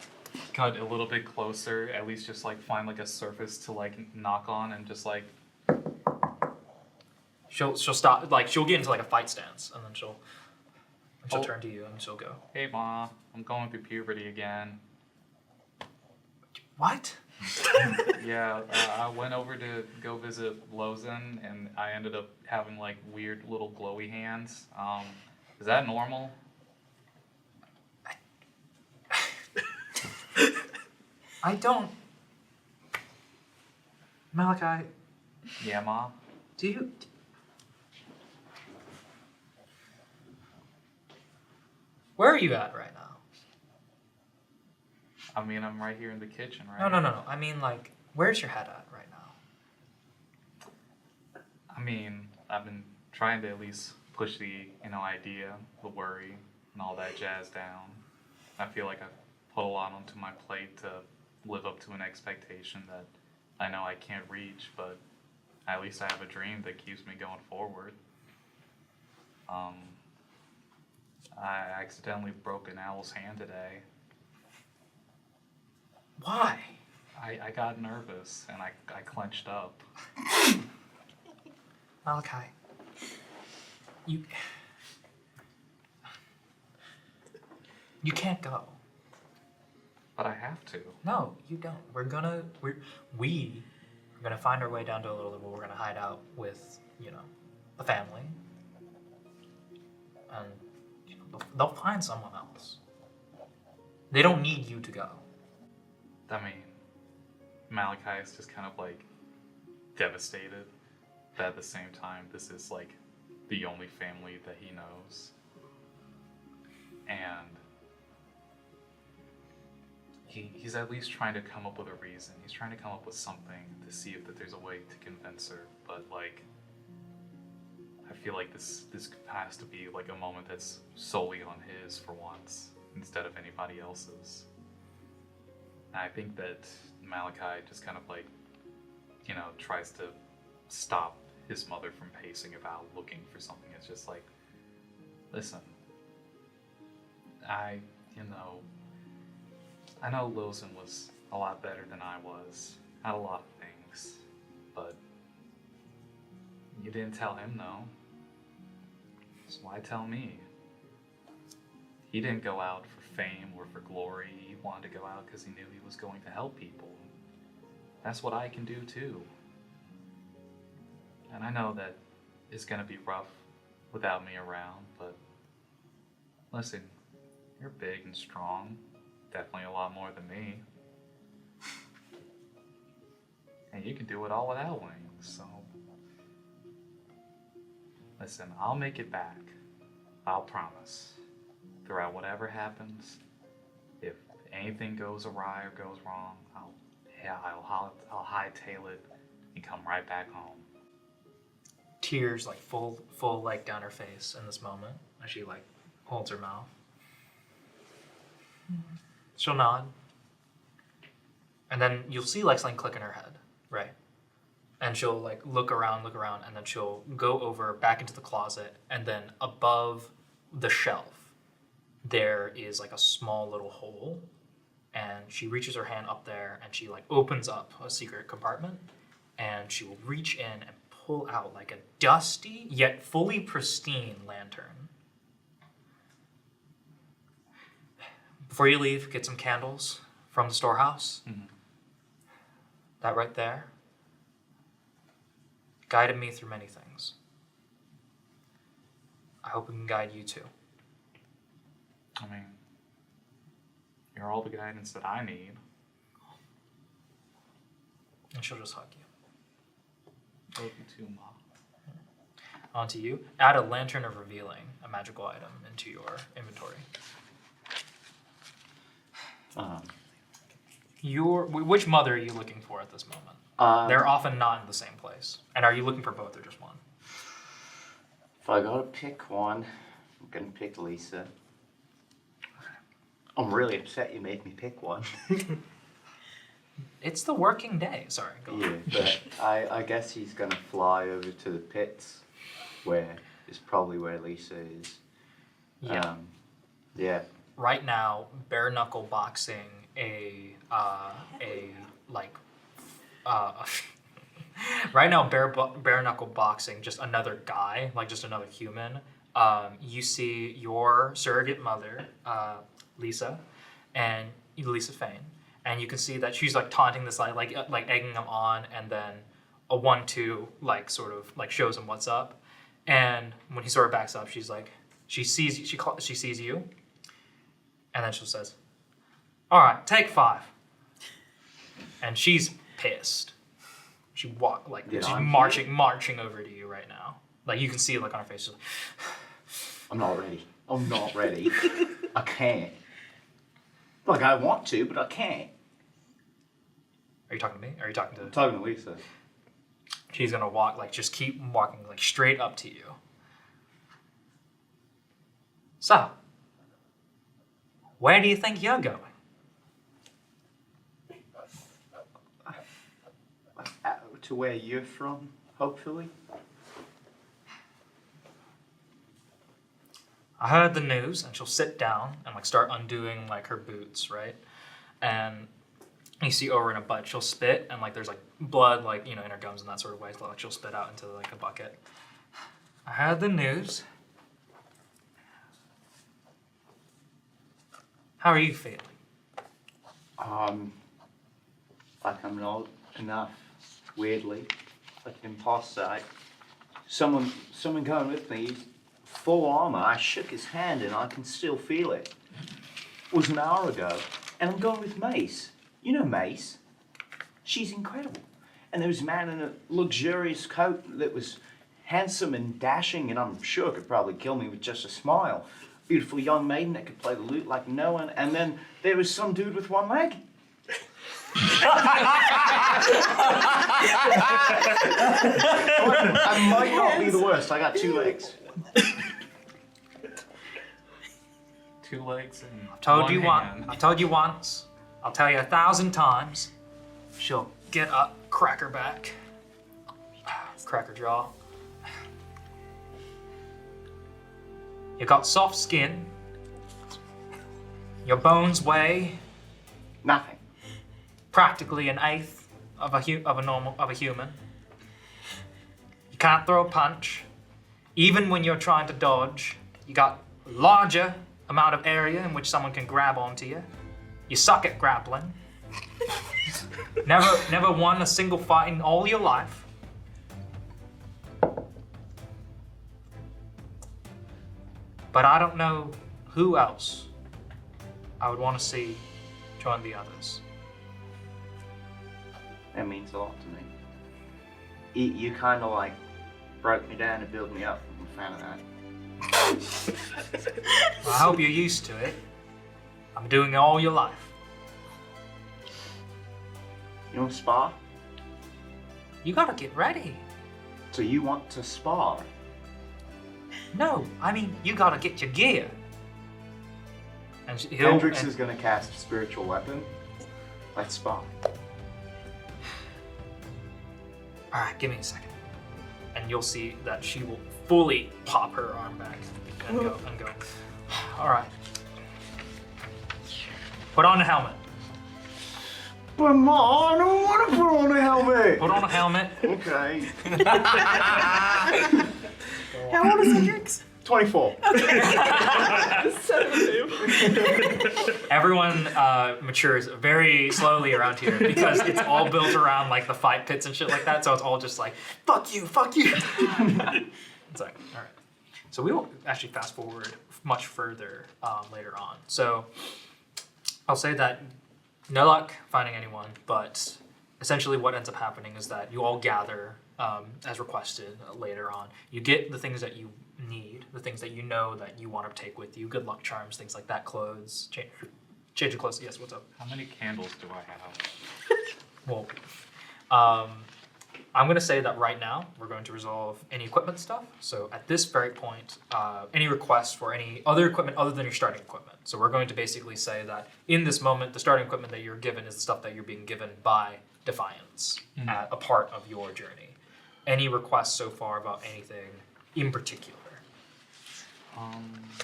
Speaker 6: cut a little bit closer, at least just like find like a surface to like knock on and just like.
Speaker 2: She'll stop, like she'll get into like a fight stance, and then she'll turn to you and she'll go,
Speaker 6: Hey Ma, I'm going through puberty again.
Speaker 2: what?
Speaker 6: Yeah, I went over to go visit Lozen and I ended up having like weird little glowy hands. Is that normal?
Speaker 2: I don't. Malakai,
Speaker 6: Yeah, Ma.
Speaker 2: do you? Where are you at right now?
Speaker 6: I mean, I'm right here in the kitchen, right?
Speaker 2: No. I mean, like, where's your head at right now?
Speaker 6: I mean, I've been trying to at least push the, idea, the worry, and all that jazz down. I feel like I've put a lot onto my plate to live up to an expectation that I know I can't reach, but at least I have a dream that keeps me going forward. I accidentally broke an owl's hand today.
Speaker 2: Why?
Speaker 6: I got nervous and I clenched up.
Speaker 2: Malakai, you can't go.
Speaker 6: But I have to.
Speaker 2: No, you don't. We are gonna find our way down to a little level. We're gonna hide out with, the family. And they'll find someone else. They don't need you to go.
Speaker 6: I mean, Malakai is just kind of like devastated, but at the same time, this is like the only family that he knows. And he's at least trying to come up with a reason. He's trying to come up with something to see if that there's a way to convince her, but like, I feel like this has to be like a moment that's solely on his for once, instead of anybody else's. And I think that Malakai just kind of like, tries to stop his mother from pacing about looking for something. It's just like, Listen, I know Wilson was a lot better than I was at a lot of things, but you didn't tell him though. So why tell me? He didn't go out for fame or for glory. He wanted to go out because he knew he was going to help people. That's what I can do too. And I know that it's gonna be rough without me around, but listen, you're big and strong. Definitely a lot more than me. And you can do it all without wings, so. Listen, I'll make it back. I'll promise. Throughout whatever happens, if anything goes awry or goes wrong, I'll hightail it and come right back home.
Speaker 2: Tears like full like down her face in this moment as she like holds her mouth. She'll nod. And then you'll see like something click in her head, right? And she'll like look around, and then she'll go over back into the closet, and then above the shelf, there is like a small little hole, and she reaches her hand up there, and she like opens up a secret compartment, and she will reach in and pull out like a dusty yet fully pristine lantern. Before you leave, get some candles from the storehouse.
Speaker 6: Mm-hmm.
Speaker 2: That right there guided me through many things. I hope it can guide you too.
Speaker 6: I mean, you're all the guidance that I need.
Speaker 2: And she'll just hug you.
Speaker 6: Love you too, Ma.
Speaker 2: On to you. Add a Lantern of Revealing, a magical item, into your inventory. Which mother are you looking for at this moment? They're often not in the same place. And are you looking for both or just one?
Speaker 5: If I gotta pick one, I'm gonna pick Lisa. I'm really upset you made me pick one.
Speaker 2: It's the working day. Sorry, go on.
Speaker 5: Yeah, but I guess he's gonna fly over to the pits, where is probably where Lisa is.
Speaker 2: Yeah.
Speaker 5: Yeah.
Speaker 2: Right now, bare knuckle boxing right now, bare knuckle boxing just another guy, like just another human. You see your surrogate mother, Lisa, and Lisa FAINE, and you can see that she's like taunting this guy, like egging him on, and then a 1-2 like sort of like shows him what's up, and when he sort of backs up, she's like she sees you, and then she says, "All right, take 5," and she's pissed. She's marching over to you right now. Like you can see it like on her face. She's like,
Speaker 5: I'm not ready. I can't. Like I want to, but I can't.
Speaker 2: Are you talking to me? Or are you talking to?
Speaker 5: I'm talking to Lisa.
Speaker 2: She's gonna walk, like just keep walking, like straight up to you. So, where do you think you're going?
Speaker 5: To where you're from, hopefully.
Speaker 2: I heard the news, and she'll sit down and like start undoing like her boots, right? And you see over in a butt, she'll spit, and like there's like blood, like in her gums and that sort of way. So like she'll spit out into like a bucket. I heard the news. How are you feeling?
Speaker 5: Like I'm not enough. Weirdly, like an imposter. Someone going with me, full armor. I shook his hand and I can still feel it. It was an hour ago, and I'm going with Mace. You know Mace. She's incredible. And there was a man in a luxurious coat that was handsome and dashing, and I'm sure could probably kill me with just a smile. Beautiful young maiden that could play the lute like no one. And then there was some dude with one leg. I might not be the worst. I got 2 legs.
Speaker 6: 2 legs and
Speaker 2: I've told you once. I'll tell you 1,000 times. She'll get up, crack her back, crack her jaw. You got soft skin. Your bones weigh
Speaker 5: Nothing.
Speaker 2: practically an eighth of a human. You can't throw a punch. Even when you're trying to dodge, you got a larger amount of area in which someone can grab onto you. You suck at grappling. Never won a single fight in all your life. But I don't know who else I would want to see join the others.
Speaker 5: That means a lot to me. You kind of like broke me down and built me up. I'm a fan of that.
Speaker 2: Well, I hope you're used to it. I'm doing it all your life.
Speaker 5: You want to spar?
Speaker 2: You gotta get ready.
Speaker 5: So you want to spar?
Speaker 2: No, I mean, you gotta get your gear. And
Speaker 5: Hendricks is going to cast a spiritual weapon. Let's spar.
Speaker 2: Alright, give me a second. And you'll see that she will fully pop her arm back and go. Alright. Put on the helmet.
Speaker 5: But Mom, I don't want to put on a helmet.
Speaker 2: Put on a helmet.
Speaker 5: Okay.
Speaker 7: How old is Hendricks?
Speaker 5: 24.
Speaker 2: Everyone matures very slowly around here because it's all built around like the fight pits and shit like that. So it's all just like, fuck you, fuck you. It's like, all right. So we will actually fast forward much further later on. So I'll say that no luck finding anyone, but essentially what ends up happening is that you all gather as requested later on. You get the things that you need, the things that you know that you want to take with you, good luck charms, things like that, clothes, change of clothes. Yes, what's up?
Speaker 6: How many candles do I have?
Speaker 2: Well, I'm going to say that right now we're going to resolve any equipment stuff. So at this very point, any requests for any other equipment other than your starting equipment. So we're going to basically say that in this moment, the starting equipment that you're given is the stuff that you're being given by Defiance at a part of your journey. Any requests so far about anything in particular?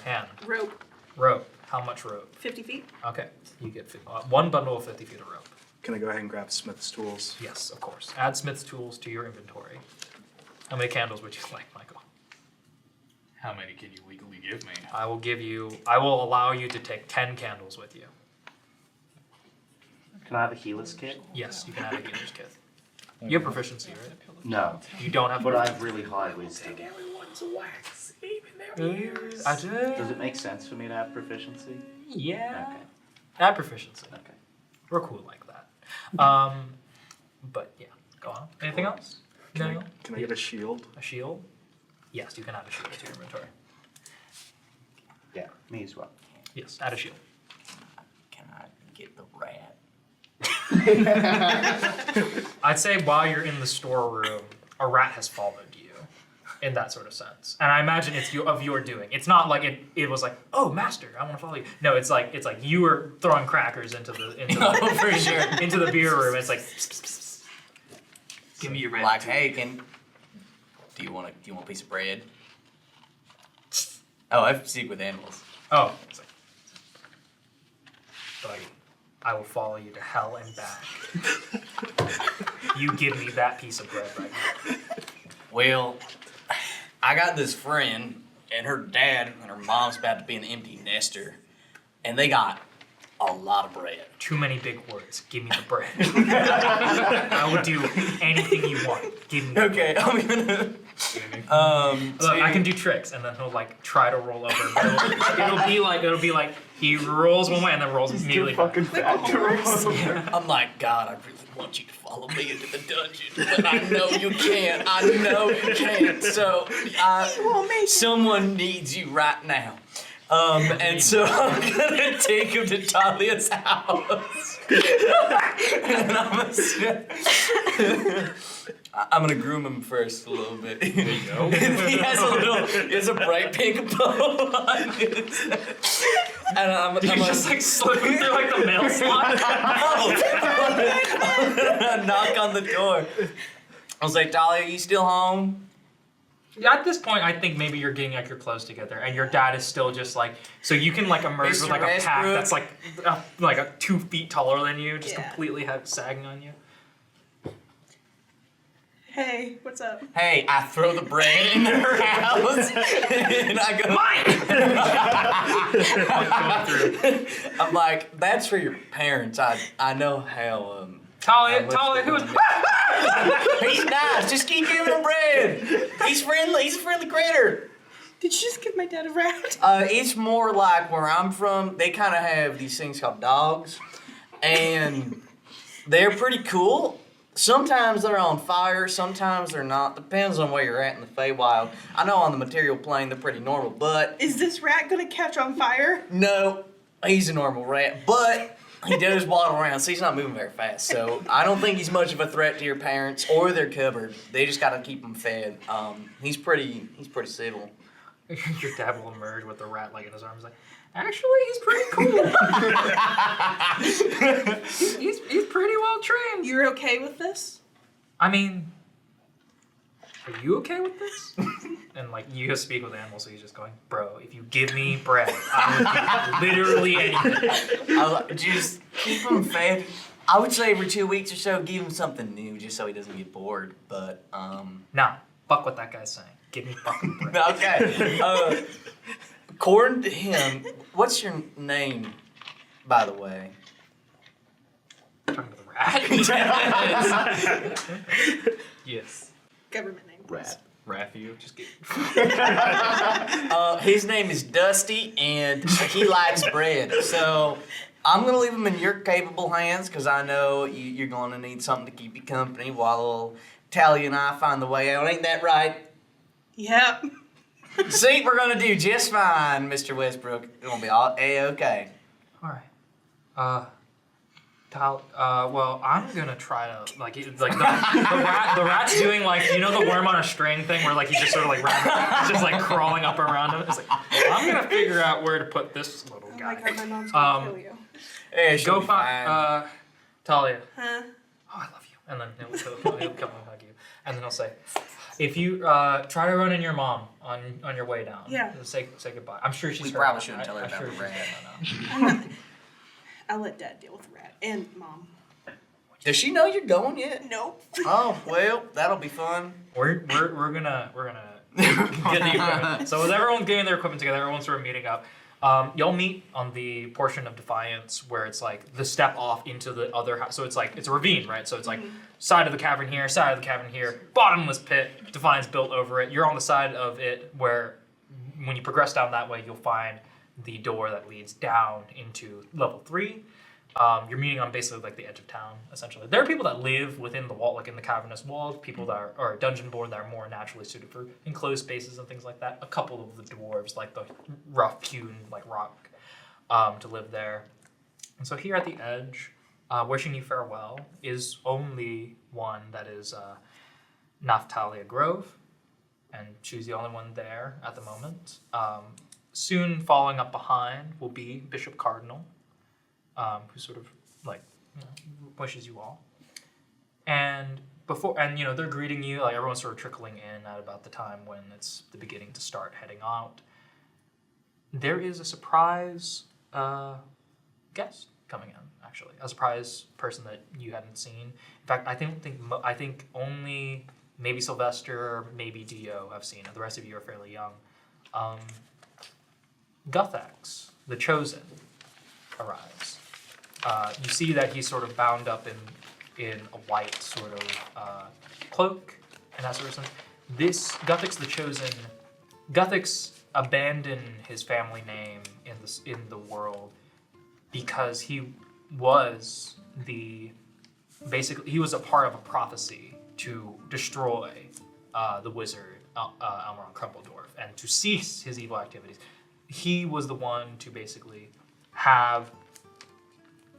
Speaker 2: Hand. Rope. How much rope?
Speaker 7: 50 feet.
Speaker 2: Okay. You get one bundle of 50 feet of rope.
Speaker 8: Can I go ahead and grab Smith's tools?
Speaker 2: Yes, of course. Add Smith's tools to your inventory. How many candles would you like, Michael?
Speaker 6: How many can you legally give me?
Speaker 2: I will allow you to take 10 candles with you.
Speaker 5: Can I have a healer's kit?
Speaker 2: Yes, you can add a healer's kit. You have proficiency, right?
Speaker 5: No.
Speaker 2: You don't have
Speaker 5: But I have really high wisdom.
Speaker 2: I do.
Speaker 5: Does it make sense for me to have proficiency?
Speaker 2: Yeah.
Speaker 5: Okay.
Speaker 2: Add proficiency.
Speaker 5: Okay.
Speaker 2: We're cool like that. But yeah, go on. Anything else? No?
Speaker 8: Can I get a shield?
Speaker 2: A shield? Yes, you can add a shield to your inventory.
Speaker 5: Yeah, me as well.
Speaker 2: Yes, add a shield.
Speaker 3: Can I get the rat?
Speaker 2: I'd say while you're in the storeroom, a rat has followed you in that sort of sense. And I imagine it's of your doing. It's not like it was like, oh, master, I want to follow you. No, it's like you were throwing crackers into the into the beer room. It's like,
Speaker 3: Give me your rat. Like, hey, do you want a piece of bread? Oh, I speak with animals.
Speaker 2: oh, it's like, buddy, I will follow you to hell and back. You give me that piece of bread right now.
Speaker 3: Well, I got this friend, and her dad and her mom's about to be an empty nester, and they got a lot of bread.
Speaker 2: Too many big words. Give me the bread. I will do anything you want. Give me the
Speaker 3: Okay,
Speaker 2: bread.
Speaker 3: I'm gonna.
Speaker 2: Look, I can do tricks, and then he'll like try to roll over. But it'll be like he rolls one way and then rolls immediately.
Speaker 5: Fucking fat to roll.
Speaker 3: I'm like, God, I really want you to follow me into the dungeon, but I know you can't. I know you can't. So, someone needs you right now. And so I'm gonna take him to Thalia's house. And I'm gonna groom him first a little bit. There you go. he has a bright pink bow on his head. And I'm
Speaker 2: just like slipping through like the mail slot.
Speaker 3: Knock on the door. I was like, Thalia, you still home?
Speaker 2: At this point, I think maybe you're getting like your clothes together, and your dad is still just like, so you can like emerge with like a pack that's like 2 feet taller than you, just completely sagging on you.
Speaker 7: Hey, what's up?
Speaker 3: Hey, I throw the bread in her house, and I go, mine! I'm like, that's for your parents. I know how,
Speaker 2: Talia, who's...
Speaker 3: He's nice, just keep giving him bread. He's friendly, he's a friendly critter.
Speaker 7: Did you just give my dad a rat?
Speaker 3: It's more like where I'm from, they kind of have these things called dogs, and they're pretty cool. Sometimes they're on fire, sometimes they're not. Depends on where you're at in the Feywild. I know on the material plane they're pretty normal, but...
Speaker 7: Is this rat gonna catch on fire?
Speaker 3: No, he's a normal rat, but he does waddle around, so he's not moving very fast. So I don't think he's much of a threat to your parents or their cupboard. They just gotta keep him fed. He's pretty civil.
Speaker 2: Your dad will emerge with the rat like in his arms, like, actually, he's pretty cool. he's pretty well trained.
Speaker 7: You're okay with this?
Speaker 2: I mean, are you okay with this? And like, you speak with animals, so he's just going, bro, if you give me bread, I will do literally anything.
Speaker 3: Just keep him fed. I would say every 2 weeks or so, give him something new, just so he doesn't get bored. But
Speaker 2: nah, fuck what that guy's saying. Give me fucking bread.
Speaker 3: Okay. According to him, what's your name, by the way?
Speaker 2: Talking to the rat? Yes.
Speaker 7: Government name.
Speaker 5: Rat.
Speaker 2: Rafu, just get...
Speaker 3: His name is Dusty, and he likes bread. So I'm going to leave him in your capable hands, because I know you're going to need something to keep you company while little Thalia and I find the way out. Ain't that right?
Speaker 7: Yep.
Speaker 3: See, we're going to do just fine, Mr. Westbrook. It's going to be all A-okay.
Speaker 2: All right. Well, I'm gonna try to like the rat's doing like, you know, the worm on a string thing where like he just sort of like just like crawling up around him. It's like, I'm gonna figure out where to put this little guy.
Speaker 7: Oh my god, my mom's gonna kill you.
Speaker 3: Hey,
Speaker 2: Go find Thalia.
Speaker 7: Huh?
Speaker 2: Oh, I love you. And then he'll come and hug you. And then he'll say, if you try to run in your mom on your way down.
Speaker 7: Yeah.
Speaker 2: Say goodbye. I'm sure she's.
Speaker 3: We
Speaker 2: heard
Speaker 3: probably
Speaker 2: it.
Speaker 3: shouldn't tell her
Speaker 2: I'm
Speaker 3: about
Speaker 2: sure
Speaker 3: the
Speaker 2: she's-
Speaker 3: rat.
Speaker 7: I'll let dad deal with the rat and mom.
Speaker 3: Does she know you're going yet?
Speaker 7: Nope.
Speaker 3: Oh, well, that'll be fun.
Speaker 2: We're gonna get the equipment. So with everyone getting their equipment together, everyone's sort of meeting up. Y'all meet on the portion of Defiance where it's like the step off into the other house. So it's like, it's a ravine, right? So it's like side of the cavern here, side of the cavern here, bottomless pit, Defiance built over it. You're on the side of it where when you progress down that way, you'll find the door that leads down into level 3. You're meeting on basically like the edge of town, essentially. There are people that live within the wall, like in the cavernous walls, people that are, or dungeon board that are more naturally suited for enclosed spaces and things like that. A couple of the dwarves, like the rough-hewn like rock, to live there. And so here at the edge, wishing you farewell, is only one that is Naphthalia Grove, and she's the only one there at the moment. Soon following up behind will be Bishop Cardinal, who sort of like, you know, wishes you all. And before, and you know, they're greeting you, like everyone's sort of trickling in at about the time when it's the beginning to start heading out. There is a surprise guest coming in, actually, a surprise person that you hadn't seen. In fact, I think only maybe Sylvester or maybe Dio have seen it. The rest of you are fairly young. Guthax, the Chosen, arrives. You see that he's sort of bound up in a white sort of cloak and that sort of stuff. This Guthax the Chosen, Guthax abandoned his family name in the world because he was he was a part of a prophecy to destroy the wizard Almiron Crumpledorf and to cease his evil activities. He was the one to basically have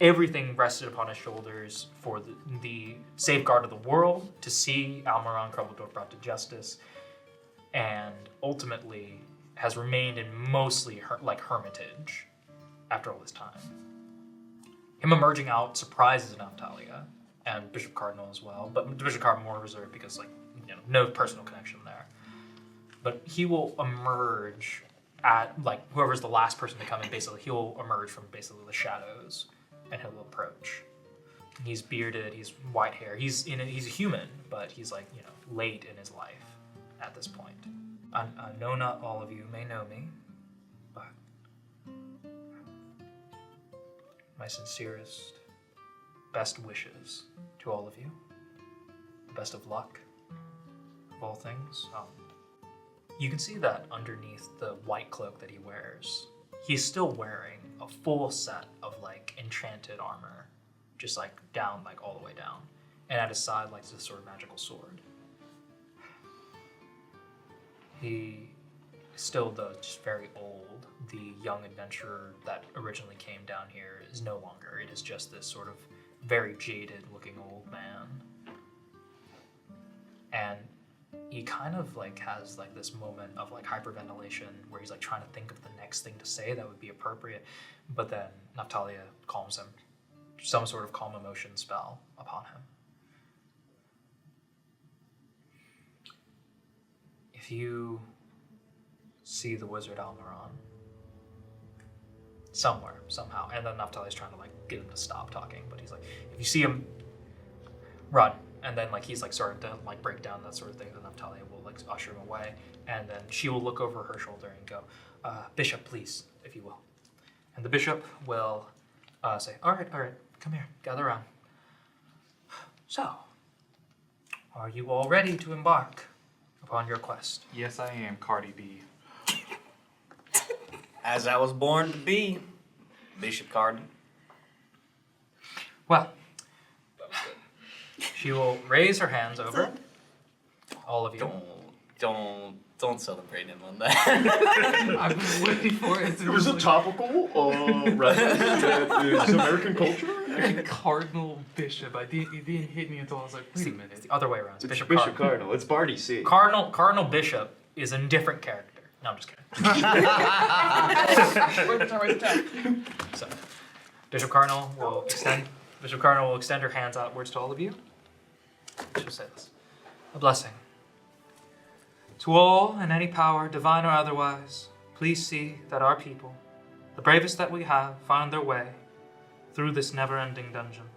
Speaker 2: everything rested upon his shoulders for the safeguard of the world, to see Almiron Crumpledorf brought to justice, and ultimately has remained in mostly hermitage after all this time. Him emerging out surprises Naphthalia and Bishop Cardinal as well, but Bishop Cardinal more reserved because, like, you know, no personal connection there. but he will emerge at, like, whoever's the last person to come in, basically, he'll emerge from basically the shadows, and he'll approach. He's bearded, he's white hair, he's a human, but he's like, you know, late in his life at this point. I know not all of you may know me, but my sincerest, best wishes to all of you. The best of luck, of all things. You can see that underneath the white cloak that he wears, he's still wearing a full set of like enchanted armor, just like down, like all the way down. And at his side, like this sort of magical sword. He is still, though, just very old. The young adventurer that originally came down here is no longer. It is just this sort of very jaded looking old man. And he kind of like has like this moment of like hyperventilation where he's like trying to think of the next thing to say that would be appropriate. But then THALIA calms him. Some sort of calm emotion spell upon him. If you see the wizard Almiron somewhere, somehow, and then THALIA's trying to like get him to stop talking, but he's like, if you see him, run. And then like he's like starting to like break down that sort of thing, then THALIA will like usher him away, and then she will look over her shoulder and go, Bishop, please, if you will. And the bishop will say, all right, come here, gather around. So, are you all ready to embark upon your quest?
Speaker 6: Yes, I am, Cardi B.
Speaker 3: As I was born to be, Bishop Cardi.
Speaker 2: Well, she will raise her hands over all of you.
Speaker 3: Don't celebrate him on that.
Speaker 6: I've been waiting for it.
Speaker 5: It was a topical reference to American culture.
Speaker 6: Cardinal Bishop. It didn't hit me until I was like, wait a minute.
Speaker 2: It's the other way around. It's
Speaker 5: Bishop
Speaker 2: Cardinal.
Speaker 5: Cardinal. It's Barty C.
Speaker 2: Cardinal Bishop is a different character. No, I'm just kidding.
Speaker 4: Write it down.
Speaker 2: So, Bishop Cardinal will extend her hands outwards to all of you. She'll say this. A blessing. To all and any power, divine or otherwise, please see that our people, the bravest that we have, find their way through this never-ending dungeon,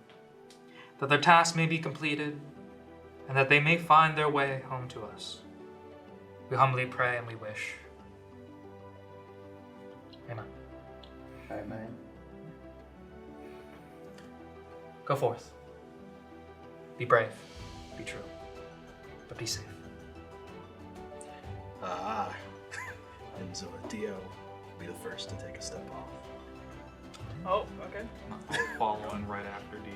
Speaker 2: that their task may be completed, and that they may find their way home to us. We humbly pray and we wish. Amen.
Speaker 5: Amen.
Speaker 2: Go forth. Be brave. Be true. But be safe.
Speaker 9: And so Dio will be the first to take a step off.
Speaker 4: Oh, okay.
Speaker 6: I'm following right after Dio.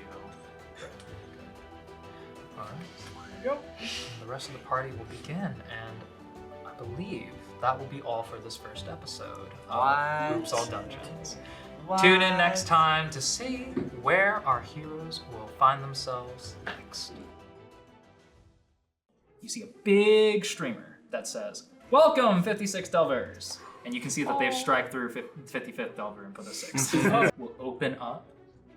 Speaker 2: All right.
Speaker 4: Yep.
Speaker 2: The rest of the party will begin, and I believe that will be all for this first episode of Oops All Dungeons. Tune in next time to see where our heroes will find themselves next. You see a big streamer that says, "Welcome, 56 Delvers!" And you can see that they've striked through 55th Delver and put a 6th. Will open up,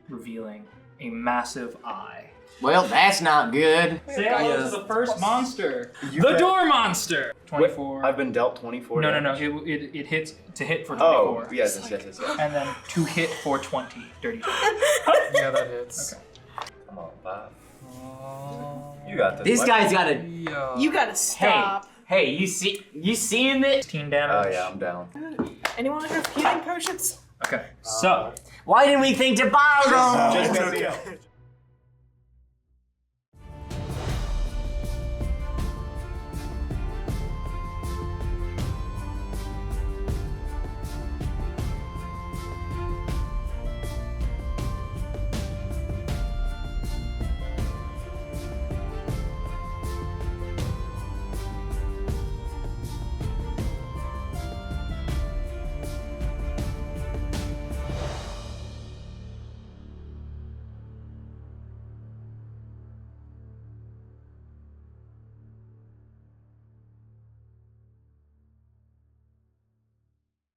Speaker 2: revealing a massive eye.
Speaker 3: Well, that's not good.
Speaker 2: Say hello to the first monster. The Door Monster! 24.
Speaker 5: I've been dealt 24.
Speaker 2: No.
Speaker 5: damage.
Speaker 2: It hits to hit for 24.
Speaker 5: Oh, yes.
Speaker 2: And then to hit for 20. Dirty 20.
Speaker 6: Yeah, that hits.
Speaker 2: Okay.
Speaker 5: Come on, Bob. You got this.
Speaker 3: This
Speaker 5: What?
Speaker 3: guy's got a.
Speaker 7: You gotta stop.
Speaker 3: Hey, you seeing this?
Speaker 2: 16 damage.
Speaker 5: Oh yeah, I'm down.
Speaker 7: Anyone have healing potions?
Speaker 2: Okay, so
Speaker 3: Why didn't we think to borrow them?
Speaker 5: Just